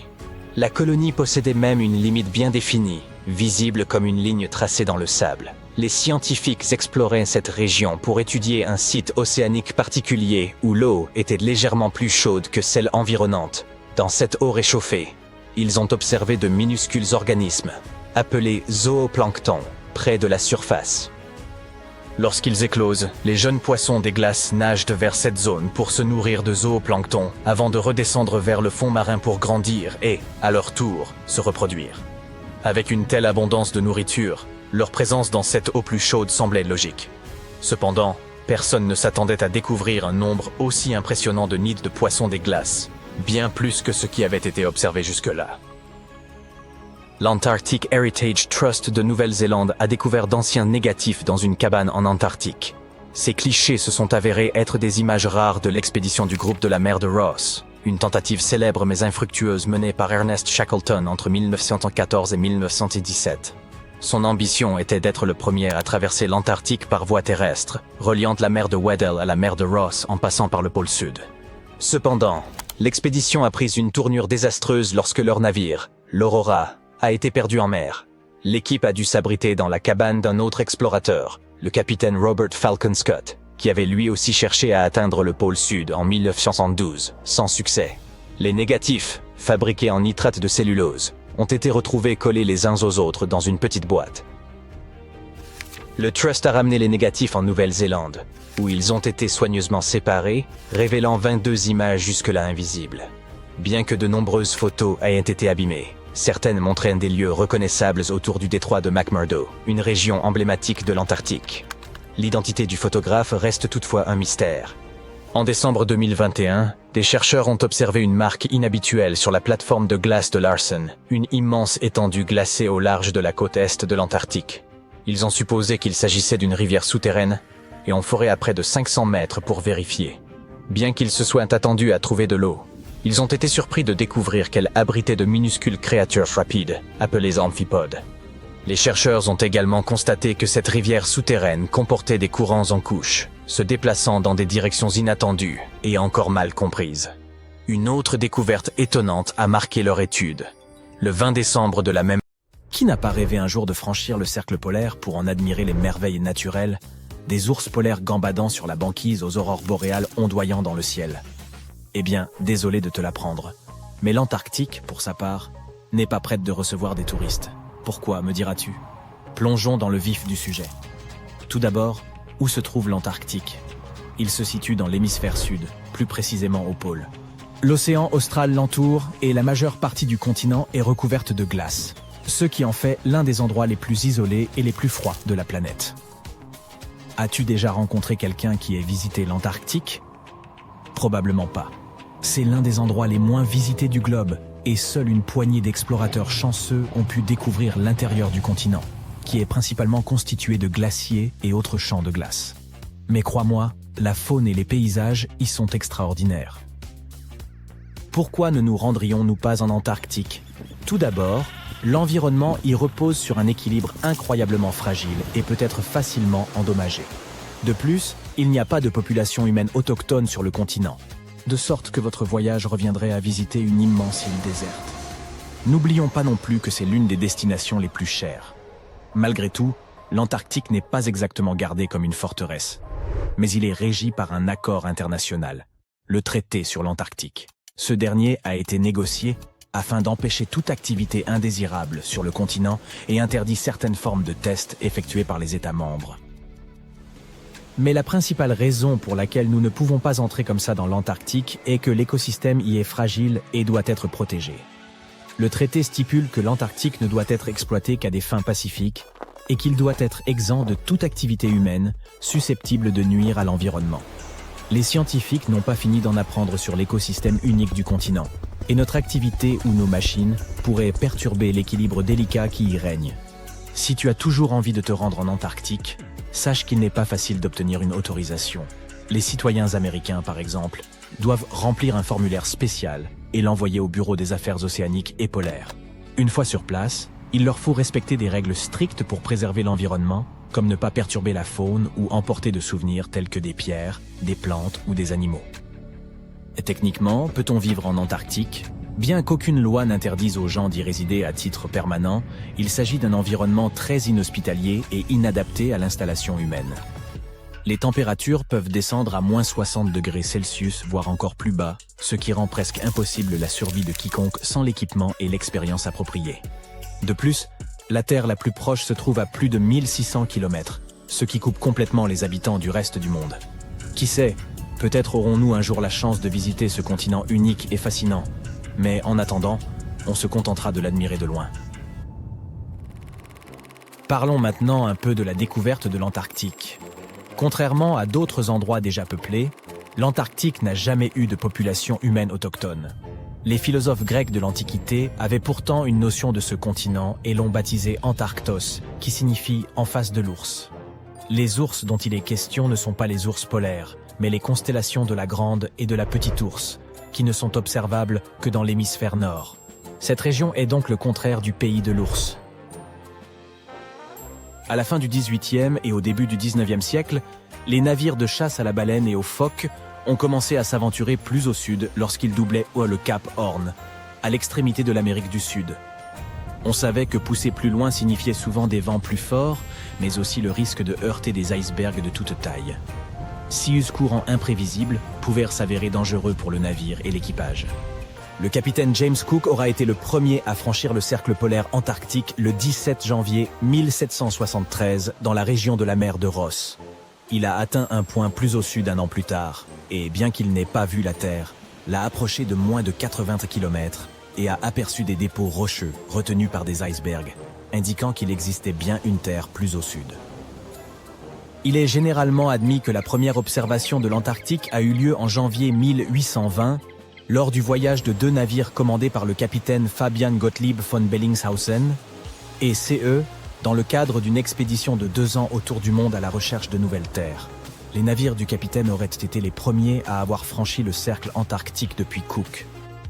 La colonie possédait même une limite bien définie, visible comme une ligne tracée dans le sable. Les scientifiques exploraient cette région pour étudier un site océanique particulier où l'eau était légèrement plus chaude que celle environnante. Dans cette eau réchauffée, ils ont observé de minuscules organismes, appelés zooplanctons, près de la surface. Lorsqu'ils éclosent, les jeunes poissons des glaces nagent vers cette zone pour se nourrir de zooplancton avant de redescendre vers le fond marin pour grandir et, à leur tour, se reproduire. Avec une telle abondance de nourriture, leur présence dans cette eau plus chaude semblait logique. Cependant, personne ne s'attendait à découvrir un nombre aussi impressionnant de nids de poissons des glaces, bien plus que ce qui avait été observé jusque-là. L'Antarctic Heritage Trust de Nouvelle-Zélande a découvert d'anciens négatifs dans une cabane en Antarctique. Ces clichés se sont avérés être des images rares de l'expédition du groupe de la mer de Ross, une tentative célèbre mais infructueuse menée par Ernest Shackleton entre 1914 et 1917. Son ambition était d'être le premier à traverser l'Antarctique par voie terrestre, reliant la mer de Weddell à la mer de Ross en passant par le pôle Sud. Cependant, l'expédition a pris une tournure désastreuse lorsque leur navire, l'Aurora, a été perdu en mer. L'équipe a dû s'abriter dans la cabane d'un autre explorateur, le capitaine Robert Falcon Scott, qui avait lui aussi cherché à atteindre le pôle Sud en 1972, sans succès. Les négatifs, fabriqués en nitrate de cellulose, ont été retrouvés collés les uns aux autres dans une petite boîte. Le Trust a ramené les négatifs en Nouvelle-Zélande, où ils ont été soigneusement séparés, révélant 22 images jusque-là invisibles. Bien que de nombreuses photos aient été abîmées, certaines montraient des lieux reconnaissables autour du détroit de McMurdo, une région emblématique de l'Antarctique. L'identité du photographe reste toutefois un mystère. En décembre 2021, des chercheurs ont observé une marque inhabituelle sur la plateforme de glace de Larsen, une immense étendue glacée au large de la côte est de l'Antarctique. Ils ont supposé qu'il s'agissait d'une rivière souterraine et ont foré à près de 500 mètres pour vérifier. Bien qu'ils se soient attendus à trouver de l'eau, ils ont été surpris de découvrir qu'elle abritait de minuscules créatures rapides, appelées amphipodes. Les chercheurs ont également constaté que cette rivière souterraine comportait des courants en couches, se déplaçant dans des directions inattendues et encore mal comprises. Une autre découverte étonnante a marqué leur étude. Le 20 décembre de la même année, Qui n'a pas rêvé un jour de franchir le cercle polaire pour en admirer les merveilles naturelles, des ours polaires gambadant sur la banquise aux aurores boréales ondoyant dans le ciel? Eh bien, désolé de te l'apprendre, mais l'Antarctique, pour sa part, n'est pas prête de recevoir des touristes. Pourquoi, me diras-tu? Plongeons dans le vif du sujet. Tout d'abord, où se trouve l'Antarctique? Il se situe dans l'hémisphère sud, plus précisément au pôle. L'océan austral l'entoure et la majeure partie du continent est recouverte de glace, ce qui en fait l'un des endroits les plus isolés et les plus froids de la planète. As-tu déjà rencontré quelqu'un qui ait visité l'Antarctique? Probablement pas. C'est l'un des endroits les moins visités du globe, et seule une poignée d'explorateurs chanceux ont pu découvrir l'intérieur du continent, qui est principalement constitué de glaciers et autres champs de glace. Mais crois-moi, la faune et les paysages y sont extraordinaires. Pourquoi ne nous rendrions-nous pas en Antarctique? Tout d'abord, l'environnement y repose sur un équilibre incroyablement fragile et peut être facilement endommagé. De plus, il n'y a pas de population humaine autochtone sur le continent, de sorte que votre voyage reviendrait à visiter une immense île déserte. N'oublions pas non plus que c'est l'une des destinations les plus chères. Malgré tout, l'Antarctique n'est pas exactement gardé comme une forteresse, mais il est régi par un accord international, le traité sur l'Antarctique. Ce dernier a été négocié afin d'empêcher toute activité indésirable sur le continent et interdit certaines formes de tests effectués par les États membres. Mais la principale raison pour laquelle nous ne pouvons pas entrer comme ça dans l'Antarctique est que l'écosystème y est fragile et doit être protégé. Le traité stipule que l'Antarctique ne doit être exploité qu'à des fins pacifiques et qu'il doit être exempt de toute activité humaine susceptible de nuire à l'environnement. Les scientifiques n'ont pas fini d'en apprendre sur l'écosystème unique du continent, et notre activité ou nos machines pourraient perturber l'équilibre délicat qui y règne. Si tu as toujours envie de te rendre en Antarctique, sache qu'il n'est pas facile d'obtenir une autorisation. Les citoyens américains, par exemple, doivent remplir un formulaire spécial et l'envoyer au Bureau des affaires océaniques et polaires. Une fois sur place, il leur faut respecter des règles strictes pour préserver l'environnement, comme ne pas perturber la faune ou emporter de souvenirs tels que des pierres, des plantes ou des animaux. Et techniquement, peut-on vivre en Antarctique? Bien qu'aucune loi n'interdise aux gens d'y résider à titre permanent, il s'agit d'un environnement très inhospitalier et inadapté à l'installation humaine. Les températures peuvent descendre à moins 60 degrés Celsius, voire encore plus bas, ce qui rend presque impossible la survie de quiconque sans l'équipement et l'expérience appropriée. De plus, la Terre la plus proche se trouve à plus de 1600 km, ce qui coupe complètement les habitants du reste du monde. Qui sait, peut-être aurons-nous un jour la chance de visiter ce continent unique et fascinant. Mais en attendant, on se contentera de l'admirer de loin. Parlons maintenant un peu de la découverte de l'Antarctique. Contrairement à d'autres endroits déjà peuplés, l'Antarctique n'a jamais eu de population humaine autochtone. Les philosophes grecs de l'Antiquité avaient pourtant une notion de ce continent et l'ont baptisé Antarctos, qui signifie « en face de l'ours ». Les ours dont il est question ne sont pas les ours polaires, mais les constellations de la Grande et de la Petite Ourse, qui ne sont observables que dans l'hémisphère nord. Cette région est donc le contraire du pays de l'ours. À la fin du XVIIIe et au début du XIXe siècle, les navires de chasse à la baleine et aux phoques ont commencé à s'aventurer plus au sud lorsqu'ils doublaient le cap Horn, à l'extrémité de l'Amérique du Sud. On savait que pousser plus loin signifiait souvent des vents plus forts, mais aussi le risque de heurter des icebergs de toute taille. Sius courants imprévisibles pouvaient s'avérer dangereux pour le navire et l'équipage. Le capitaine James Cook aura été le premier à franchir le cercle polaire antarctique le 17 janvier 1773 dans la région de la mer de Ross. Il a atteint un point plus au sud un an plus tard, et bien qu'il n'ait pas vu la Terre, l'a approché de moins de 80 km et a aperçu des dépôts rocheux retenus par des icebergs, indiquant qu'il existait bien une Terre plus au sud. Il est généralement admis que la première observation de l'Antarctique a eu lieu en janvier 1820, lors du voyage de 2 navires commandés par le capitaine Fabian Gottlieb von Bellingshausen et CE, dans le cadre d'une expédition de 2 ans autour du monde à la recherche de nouvelles terres. Les navires du capitaine auraient été les premiers à avoir franchi le cercle antarctique depuis Cook.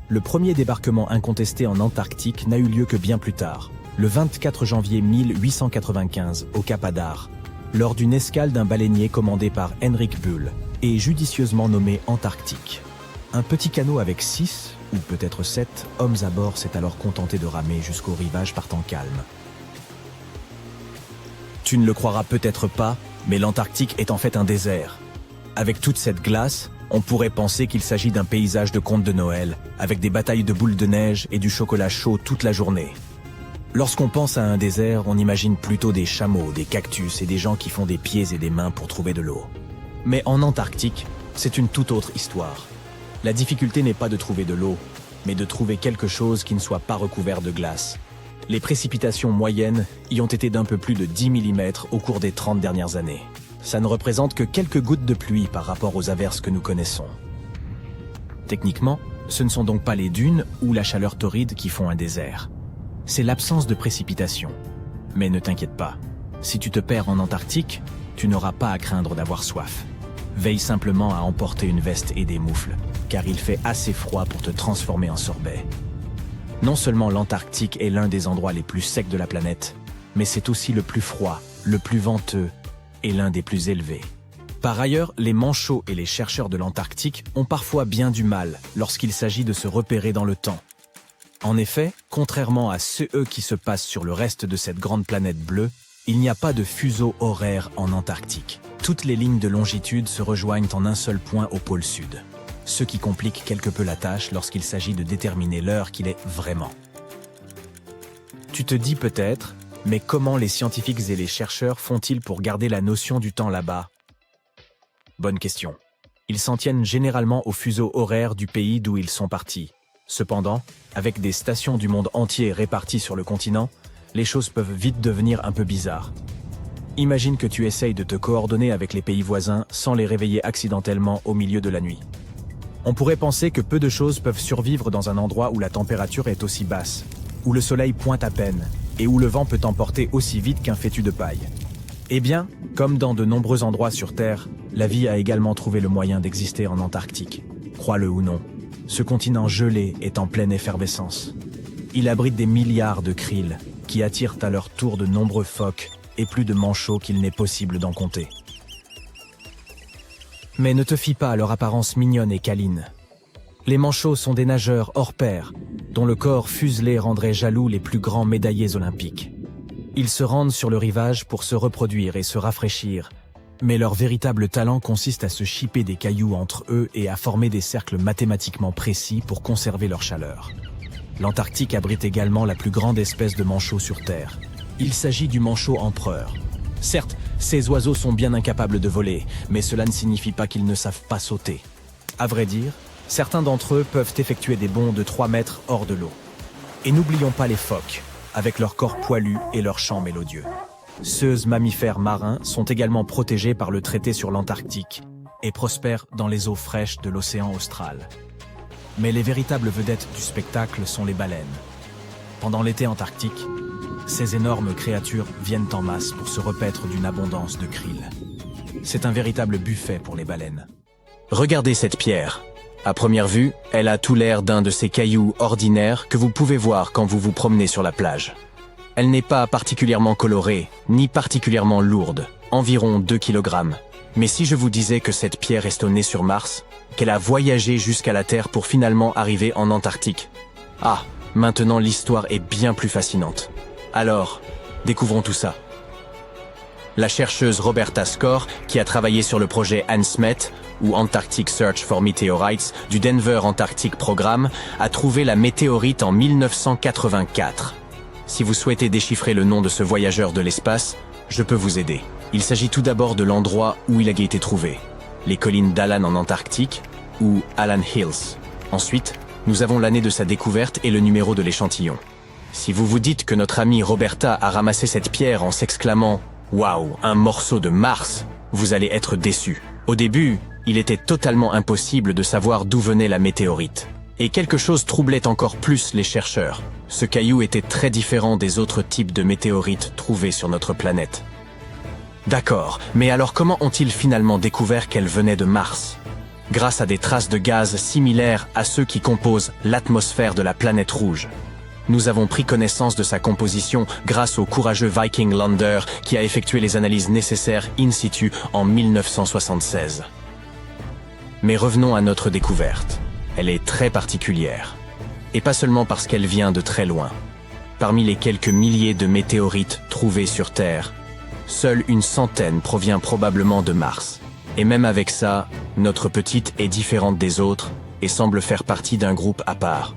Le premier débarquement incontesté en Antarctique n'a eu lieu que bien plus tard, le 24 janvier 1895, au Cap Adar, lors d'une escale d'un baleinier commandé par Henrik Bull et judicieusement nommé Antarctique. Un petit canot avec 6, ou peut-être 7, hommes à bord s'est alors contenté de ramer jusqu'au rivage par temps calme. Tu ne le croiras peut-être pas, mais l'Antarctique est en fait un désert. Avec toute cette glace, on pourrait penser qu'il s'agit d'un paysage de conte de Noël, avec des batailles de boules de neige et du chocolat chaud toute la journée. Lorsqu'on pense à un désert, on imagine plutôt des chameaux, des cactus et des gens qui font des pieds et des mains pour trouver de l'eau. Mais en Antarctique, c'est une toute autre histoire. La difficulté n'est pas de trouver de l'eau, mais de trouver quelque chose qui ne soit pas recouvert de glace. Les précipitations moyennes y ont été d'un peu plus de 10 mm au cours des 30 dernières années. Ça ne représente que quelques gouttes de pluie par rapport aux averses que nous connaissons. Techniquement, ce ne sont donc pas les dunes ou la chaleur torride qui font un désert. C'est l'absence de précipitations. Mais ne t'inquiète pas, si tu te perds en Antarctique, tu n'auras pas à craindre d'avoir soif. Veille simplement à emporter une veste et des moufles, car il fait assez froid pour te transformer en sorbet. Non seulement l'Antarctique est l'un des endroits les plus secs de la planète, mais c'est aussi le plus froid, le plus venteux et l'un des plus élevés. Par ailleurs, les manchots et les chercheurs de l'Antarctique ont parfois bien du mal lorsqu'il s'agit de se repérer dans le temps. En effet, contrairement à ceux qui se passent sur le reste de cette grande planète bleue, il n'y a pas de fuseau horaire en Antarctique. Toutes les lignes de longitude se rejoignent en un seul point au pôle sud, ce qui complique quelque peu la tâche lorsqu'il s'agit de déterminer l'heure qu'il est vraiment. Tu te dis peut-être, mais comment les scientifiques et les chercheurs font-ils pour garder la notion du temps là-bas? Bonne question. Ils s'en tiennent généralement au fuseau horaire du pays d'où ils sont partis. Cependant, avec des stations du monde entier réparties sur le continent, les choses peuvent vite devenir un peu bizarres. Imagine que tu essayes de te coordonner avec les pays voisins sans les réveiller accidentellement au milieu de la nuit. On pourrait penser que peu de choses peuvent survivre dans un endroit où la température est aussi basse, où le soleil pointe à peine, et où le vent peut emporter aussi vite qu'un fétu de paille. Eh bien, comme dans de nombreux endroits sur Terre, la vie a également trouvé le moyen d'exister en Antarctique. Crois-le ou non, ce continent gelé est en pleine effervescence. Il abrite des milliards de krill, qui attirent à leur tour de nombreux phoques, et plus de manchots qu'il n'est possible d'en compter. Mais ne te fie pas à leur apparence mignonne et câline. Les manchots sont des nageurs hors pair, dont le corps fuselé rendrait jaloux les plus grands médaillés olympiques. Ils se rendent sur le rivage pour se reproduire et se rafraîchir, mais leur véritable talent consiste à se chipper des cailloux entre eux et à former des cercles mathématiquement précis pour conserver leur chaleur. L'Antarctique abrite également la plus grande espèce de manchot sur Terre. Il s'agit du manchot empereur. Certes, ces oiseaux sont bien incapables de voler, mais cela ne signifie pas qu'ils ne savent pas sauter. À vrai dire, certains d'entre eux peuvent effectuer des bonds de 3 mètres hors de l'eau. Et n'oublions pas les phoques, avec leur corps poilu et leur chant mélodieux. Ces mammifères marins sont également protégés par le traité sur l'Antarctique et prospèrent dans les eaux fraîches de l'océan austral. Mais les véritables vedettes du spectacle sont les baleines. Pendant l'été antarctique, ces énormes créatures viennent en masse pour se repaître d'une abondance de krill. C'est un véritable buffet pour les baleines. Regardez cette pierre. À première vue, elle a tout l'air d'un de ces cailloux ordinaires que vous pouvez voir quand vous vous promenez sur la plage. Elle n'est pas particulièrement colorée, ni particulièrement lourde, environ 2 kg. Mais si je vous disais que cette pierre est née sur Mars, qu'elle a voyagé jusqu'à la Terre pour finalement arriver en Antarctique. Ah, maintenant l'histoire est bien plus fascinante. Alors, découvrons tout ça. La chercheuse Roberta Skor, qui a travaillé sur le projet ANSMET, ou Antarctic Search for Meteorites, du Denver Antarctic Programme, a trouvé la météorite en 1984. Si vous souhaitez déchiffrer le nom de ce voyageur de l'espace, je peux vous aider. Il s'agit tout d'abord de l'endroit où il a été trouvé, les collines d'Alan en Antarctique, ou Alan Hills. Ensuite, nous avons l'année de sa découverte et le numéro de l'échantillon. Si vous vous dites que notre amie Roberta a ramassé cette pierre en s'exclamant « Waouh, un morceau de Mars !» vous allez être déçus. Au début, il était totalement impossible de savoir d'où venait la météorite. Et quelque chose troublait encore plus les chercheurs. Ce caillou était très différent des autres types de météorites trouvés sur notre planète. D'accord, mais alors comment ont-ils finalement découvert qu'elle venait de Mars? Grâce à des traces de gaz similaires à ceux qui composent l'atmosphère de la planète rouge. Nous avons pris connaissance de sa composition grâce au courageux Viking Lander qui a effectué les analyses nécessaires in situ en 1976. Mais revenons à notre découverte. Elle est très particulière. Et pas seulement parce qu'elle vient de très loin. Parmi les quelques milliers de météorites trouvées sur Terre, seule une centaine provient probablement de Mars. Et même avec ça, notre petite est différente des autres et semble faire partie d'un groupe à part.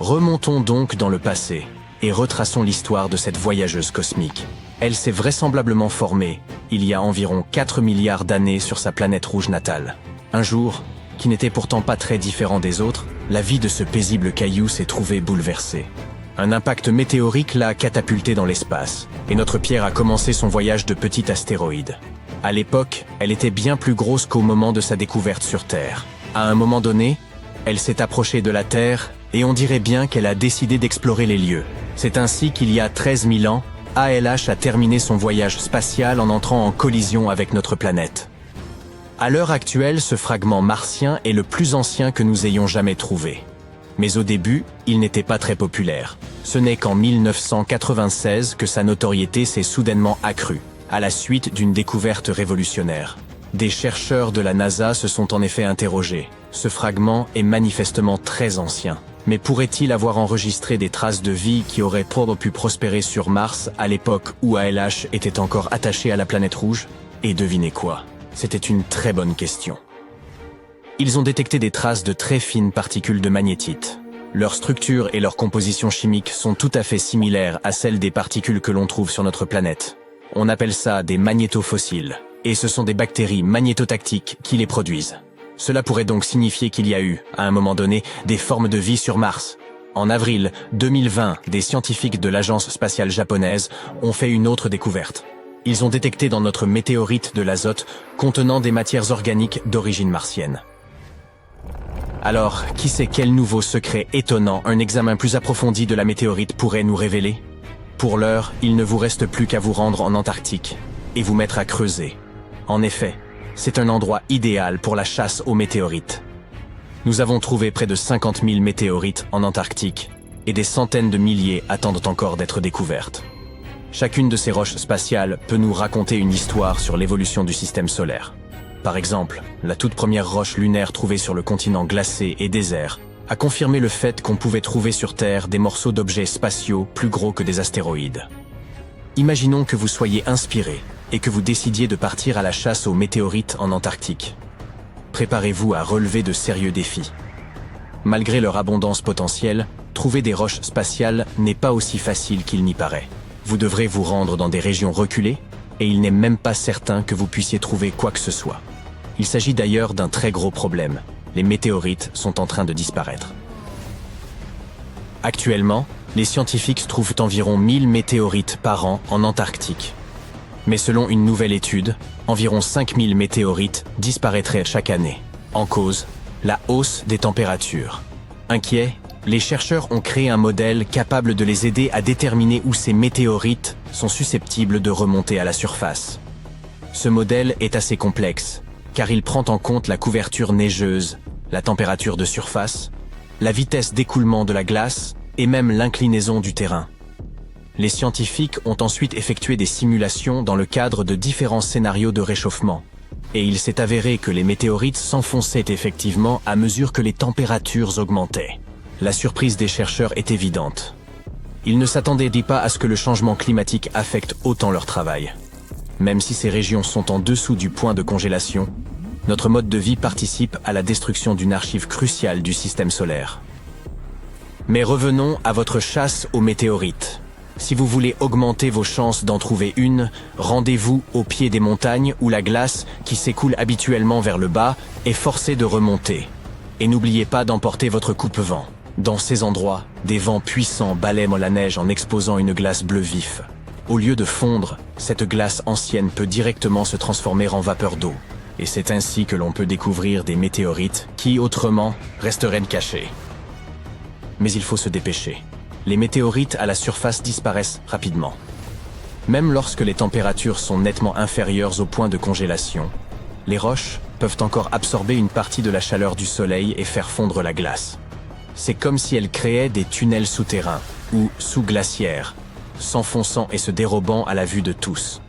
Remontons donc dans le passé et retraçons l'histoire de cette voyageuse cosmique. Elle s'est vraisemblablement formée il y a environ 4 milliards d'années sur sa planète rouge natale. Un jour, qui n'était pourtant pas très différent des autres, la vie de ce paisible caillou s'est trouvée bouleversée. Un impact météorique l'a catapulté dans l'espace, et notre pierre a commencé son voyage de petit astéroïde. À l'époque, elle était bien plus grosse qu'au moment de sa découverte sur Terre. À un moment donné, elle s'est approchée de la Terre, et on dirait bien qu'elle a décidé d'explorer les lieux. C'est ainsi qu'il y a 13 000 ans, ALH a terminé son voyage spatial en entrant en collision avec notre planète. À l'heure actuelle, ce fragment martien est le plus ancien que nous ayons jamais trouvé. Mais au début, il n'était pas très populaire. Ce n'est qu'en 1996 que sa notoriété s'est soudainement accrue, à la suite d'une découverte révolutionnaire. Des chercheurs de la NASA se sont en effet interrogés. Ce fragment est manifestement très ancien. Mais pourrait-il avoir enregistré des traces de vie qui auraient pu prospérer sur Mars à l'époque où ALH était encore attaché à la planète rouge? Et devinez quoi? C'était une très bonne question. Ils ont détecté des traces de très fines particules de magnétite. Leur structure et leur composition chimique sont tout à fait similaires à celles des particules que l'on trouve sur notre planète. On appelle ça des magnétofossiles, et ce sont des bactéries magnétotactiques qui les produisent. Cela pourrait donc signifier qu'il y a eu, à un moment donné, des formes de vie sur Mars. En avril 2020, des scientifiques de l'agence spatiale japonaise ont fait une autre découverte. Ils ont détecté dans notre météorite de l'azote contenant des matières organiques d'origine martienne. Alors, qui sait quel nouveau secret étonnant un examen plus approfondi de la météorite pourrait nous révéler? Pour l'heure, il ne vous reste plus qu'à vous rendre en Antarctique et vous mettre à creuser. En effet, c'est un endroit idéal pour la chasse aux météorites. Nous avons trouvé près de 50 000 météorites en Antarctique et des centaines de milliers attendent encore d'être découvertes. Chacune de ces roches spatiales peut nous raconter une histoire sur l'évolution du système solaire. Par exemple, la toute première roche lunaire trouvée sur le continent glacé et désert a confirmé le fait qu'on pouvait trouver sur Terre des morceaux d'objets spatiaux plus gros que des astéroïdes. Imaginons que vous soyez inspiré et que vous décidiez de partir à la chasse aux météorites en Antarctique. Préparez-vous à relever de sérieux défis. Malgré leur abondance potentielle, trouver des roches spatiales n'est pas aussi facile qu'il n'y paraît. Vous devrez vous rendre dans des régions reculées et il n'est même pas certain que vous puissiez trouver quoi que ce soit. Il s'agit d'ailleurs d'un très gros problème. Les météorites sont en train de disparaître. Actuellement, les scientifiques trouvent environ 1000 météorites par an en Antarctique. Mais selon une nouvelle étude, environ 5000 météorites disparaîtraient chaque année. En cause, la hausse des températures. Inquiets, les chercheurs ont créé un modèle capable de les aider à déterminer où ces météorites sont susceptibles de remonter à la surface. Ce modèle est assez complexe, car il prend en compte la couverture neigeuse, la température de surface, la vitesse d'écoulement de la glace et même l'inclinaison du terrain. Les scientifiques ont ensuite effectué des simulations dans le cadre de différents scénarios de réchauffement. Et il s'est avéré que les météorites s'enfonçaient effectivement à mesure que les températures augmentaient. La surprise des chercheurs est évidente. Ils ne s'attendaient pas à ce que le changement climatique affecte autant leur travail. Même si ces régions sont en dessous du point de congélation, notre mode de vie participe à la destruction d'une archive cruciale du système solaire. Mais revenons à votre chasse aux météorites. Si vous voulez augmenter vos chances d'en trouver une, rendez-vous au pied des montagnes où la glace, qui s'écoule habituellement vers le bas, est forcée de remonter. Et n'oubliez pas d'emporter votre coupe-vent. Dans ces endroits, des vents puissants balaient la neige en exposant une glace bleu vif. Au lieu de fondre, cette glace ancienne peut directement se transformer en vapeur d'eau. Et c'est ainsi que l'on peut découvrir des météorites qui, autrement, resteraient cachées. Mais il faut se dépêcher. Les météorites à la surface disparaissent rapidement. Même lorsque les températures sont nettement inférieures au point de congélation, les roches peuvent encore absorber une partie de la chaleur du soleil et faire fondre la glace. C'est comme si elles créaient des tunnels souterrains, ou sous-glaciaires, s'enfonçant et se dérobant à la vue de tous.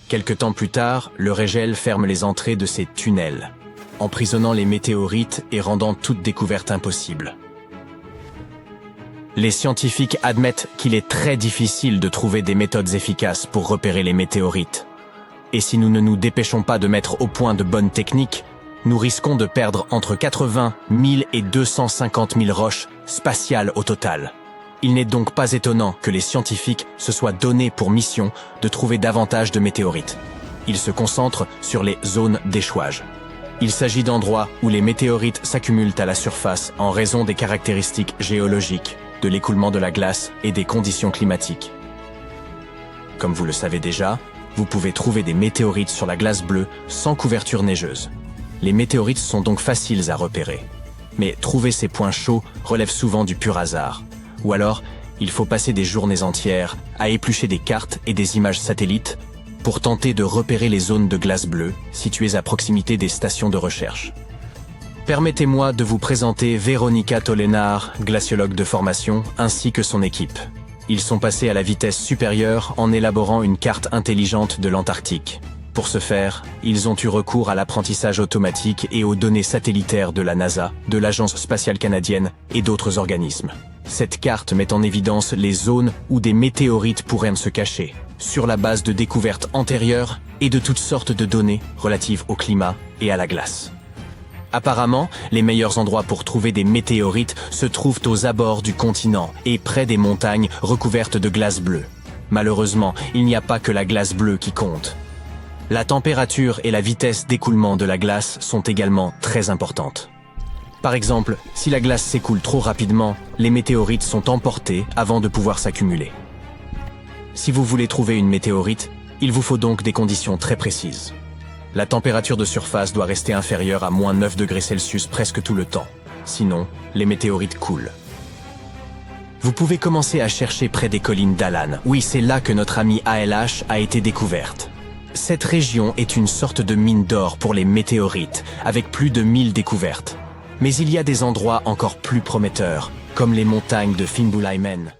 Quelque temps plus tard, le régel ferme les entrées de ces tunnels, emprisonnant les météorites et rendant toute découverte impossible. Les scientifiques admettent qu'il est très difficile de trouver des méthodes efficaces pour repérer les météorites. Et si nous ne nous dépêchons pas de mettre au point de bonnes techniques, nous risquons de perdre entre 80 000 et 250 000 roches spatiales au total. Il n'est donc pas étonnant que les scientifiques se soient donnés pour mission de trouver davantage de météorites. Ils se concentrent sur les zones d'échouage. Il s'agit d'endroits où les météorites s'accumulent à la surface en raison des caractéristiques géologiques, de l'écoulement de la glace et des conditions climatiques. Comme vous le savez déjà, vous pouvez trouver des météorites sur la glace bleue sans couverture neigeuse. Les météorites sont donc faciles à repérer. Mais trouver ces points chauds relève souvent du pur hasard. Ou alors, il faut passer des journées entières à éplucher des cartes et des images satellites pour tenter de repérer les zones de glace bleue situées à proximité des stations de recherche. Permettez-moi de vous présenter Véronica Tolénard, glaciologue de formation, ainsi que son équipe. Ils sont passés à la vitesse supérieure en élaborant une carte intelligente de l'Antarctique. Pour ce faire, ils ont eu recours à l'apprentissage automatique et aux données satellitaires de la NASA, de l'Agence spatiale canadienne et d'autres organismes. Cette carte met en évidence les zones où des météorites pourraient se cacher, sur la base de découvertes antérieures et de toutes sortes de données relatives au climat et à la glace. Apparemment, les meilleurs endroits pour trouver des météorites se trouvent aux abords du continent et près des montagnes recouvertes de glace bleue. Malheureusement, il n'y a pas que la glace bleue qui compte. La température et la vitesse d'écoulement de la glace sont également très importantes. Par exemple, si la glace s'écoule trop rapidement, les météorites sont emportées avant de pouvoir s'accumuler. Si vous voulez trouver une météorite, il vous faut donc des conditions très précises. La température de surface doit rester inférieure à moins 9 degrés Celsius presque tout le temps. Sinon, les météorites coulent. Vous pouvez commencer à chercher près des collines d'Alan. Oui, c'est là que notre amie ALH a été découverte. Cette région est une sorte de mine d'or pour les météorites, avec plus de 1000 découvertes. Mais il y a des endroits encore plus prometteurs, comme les montagnes de Fimbulaimen.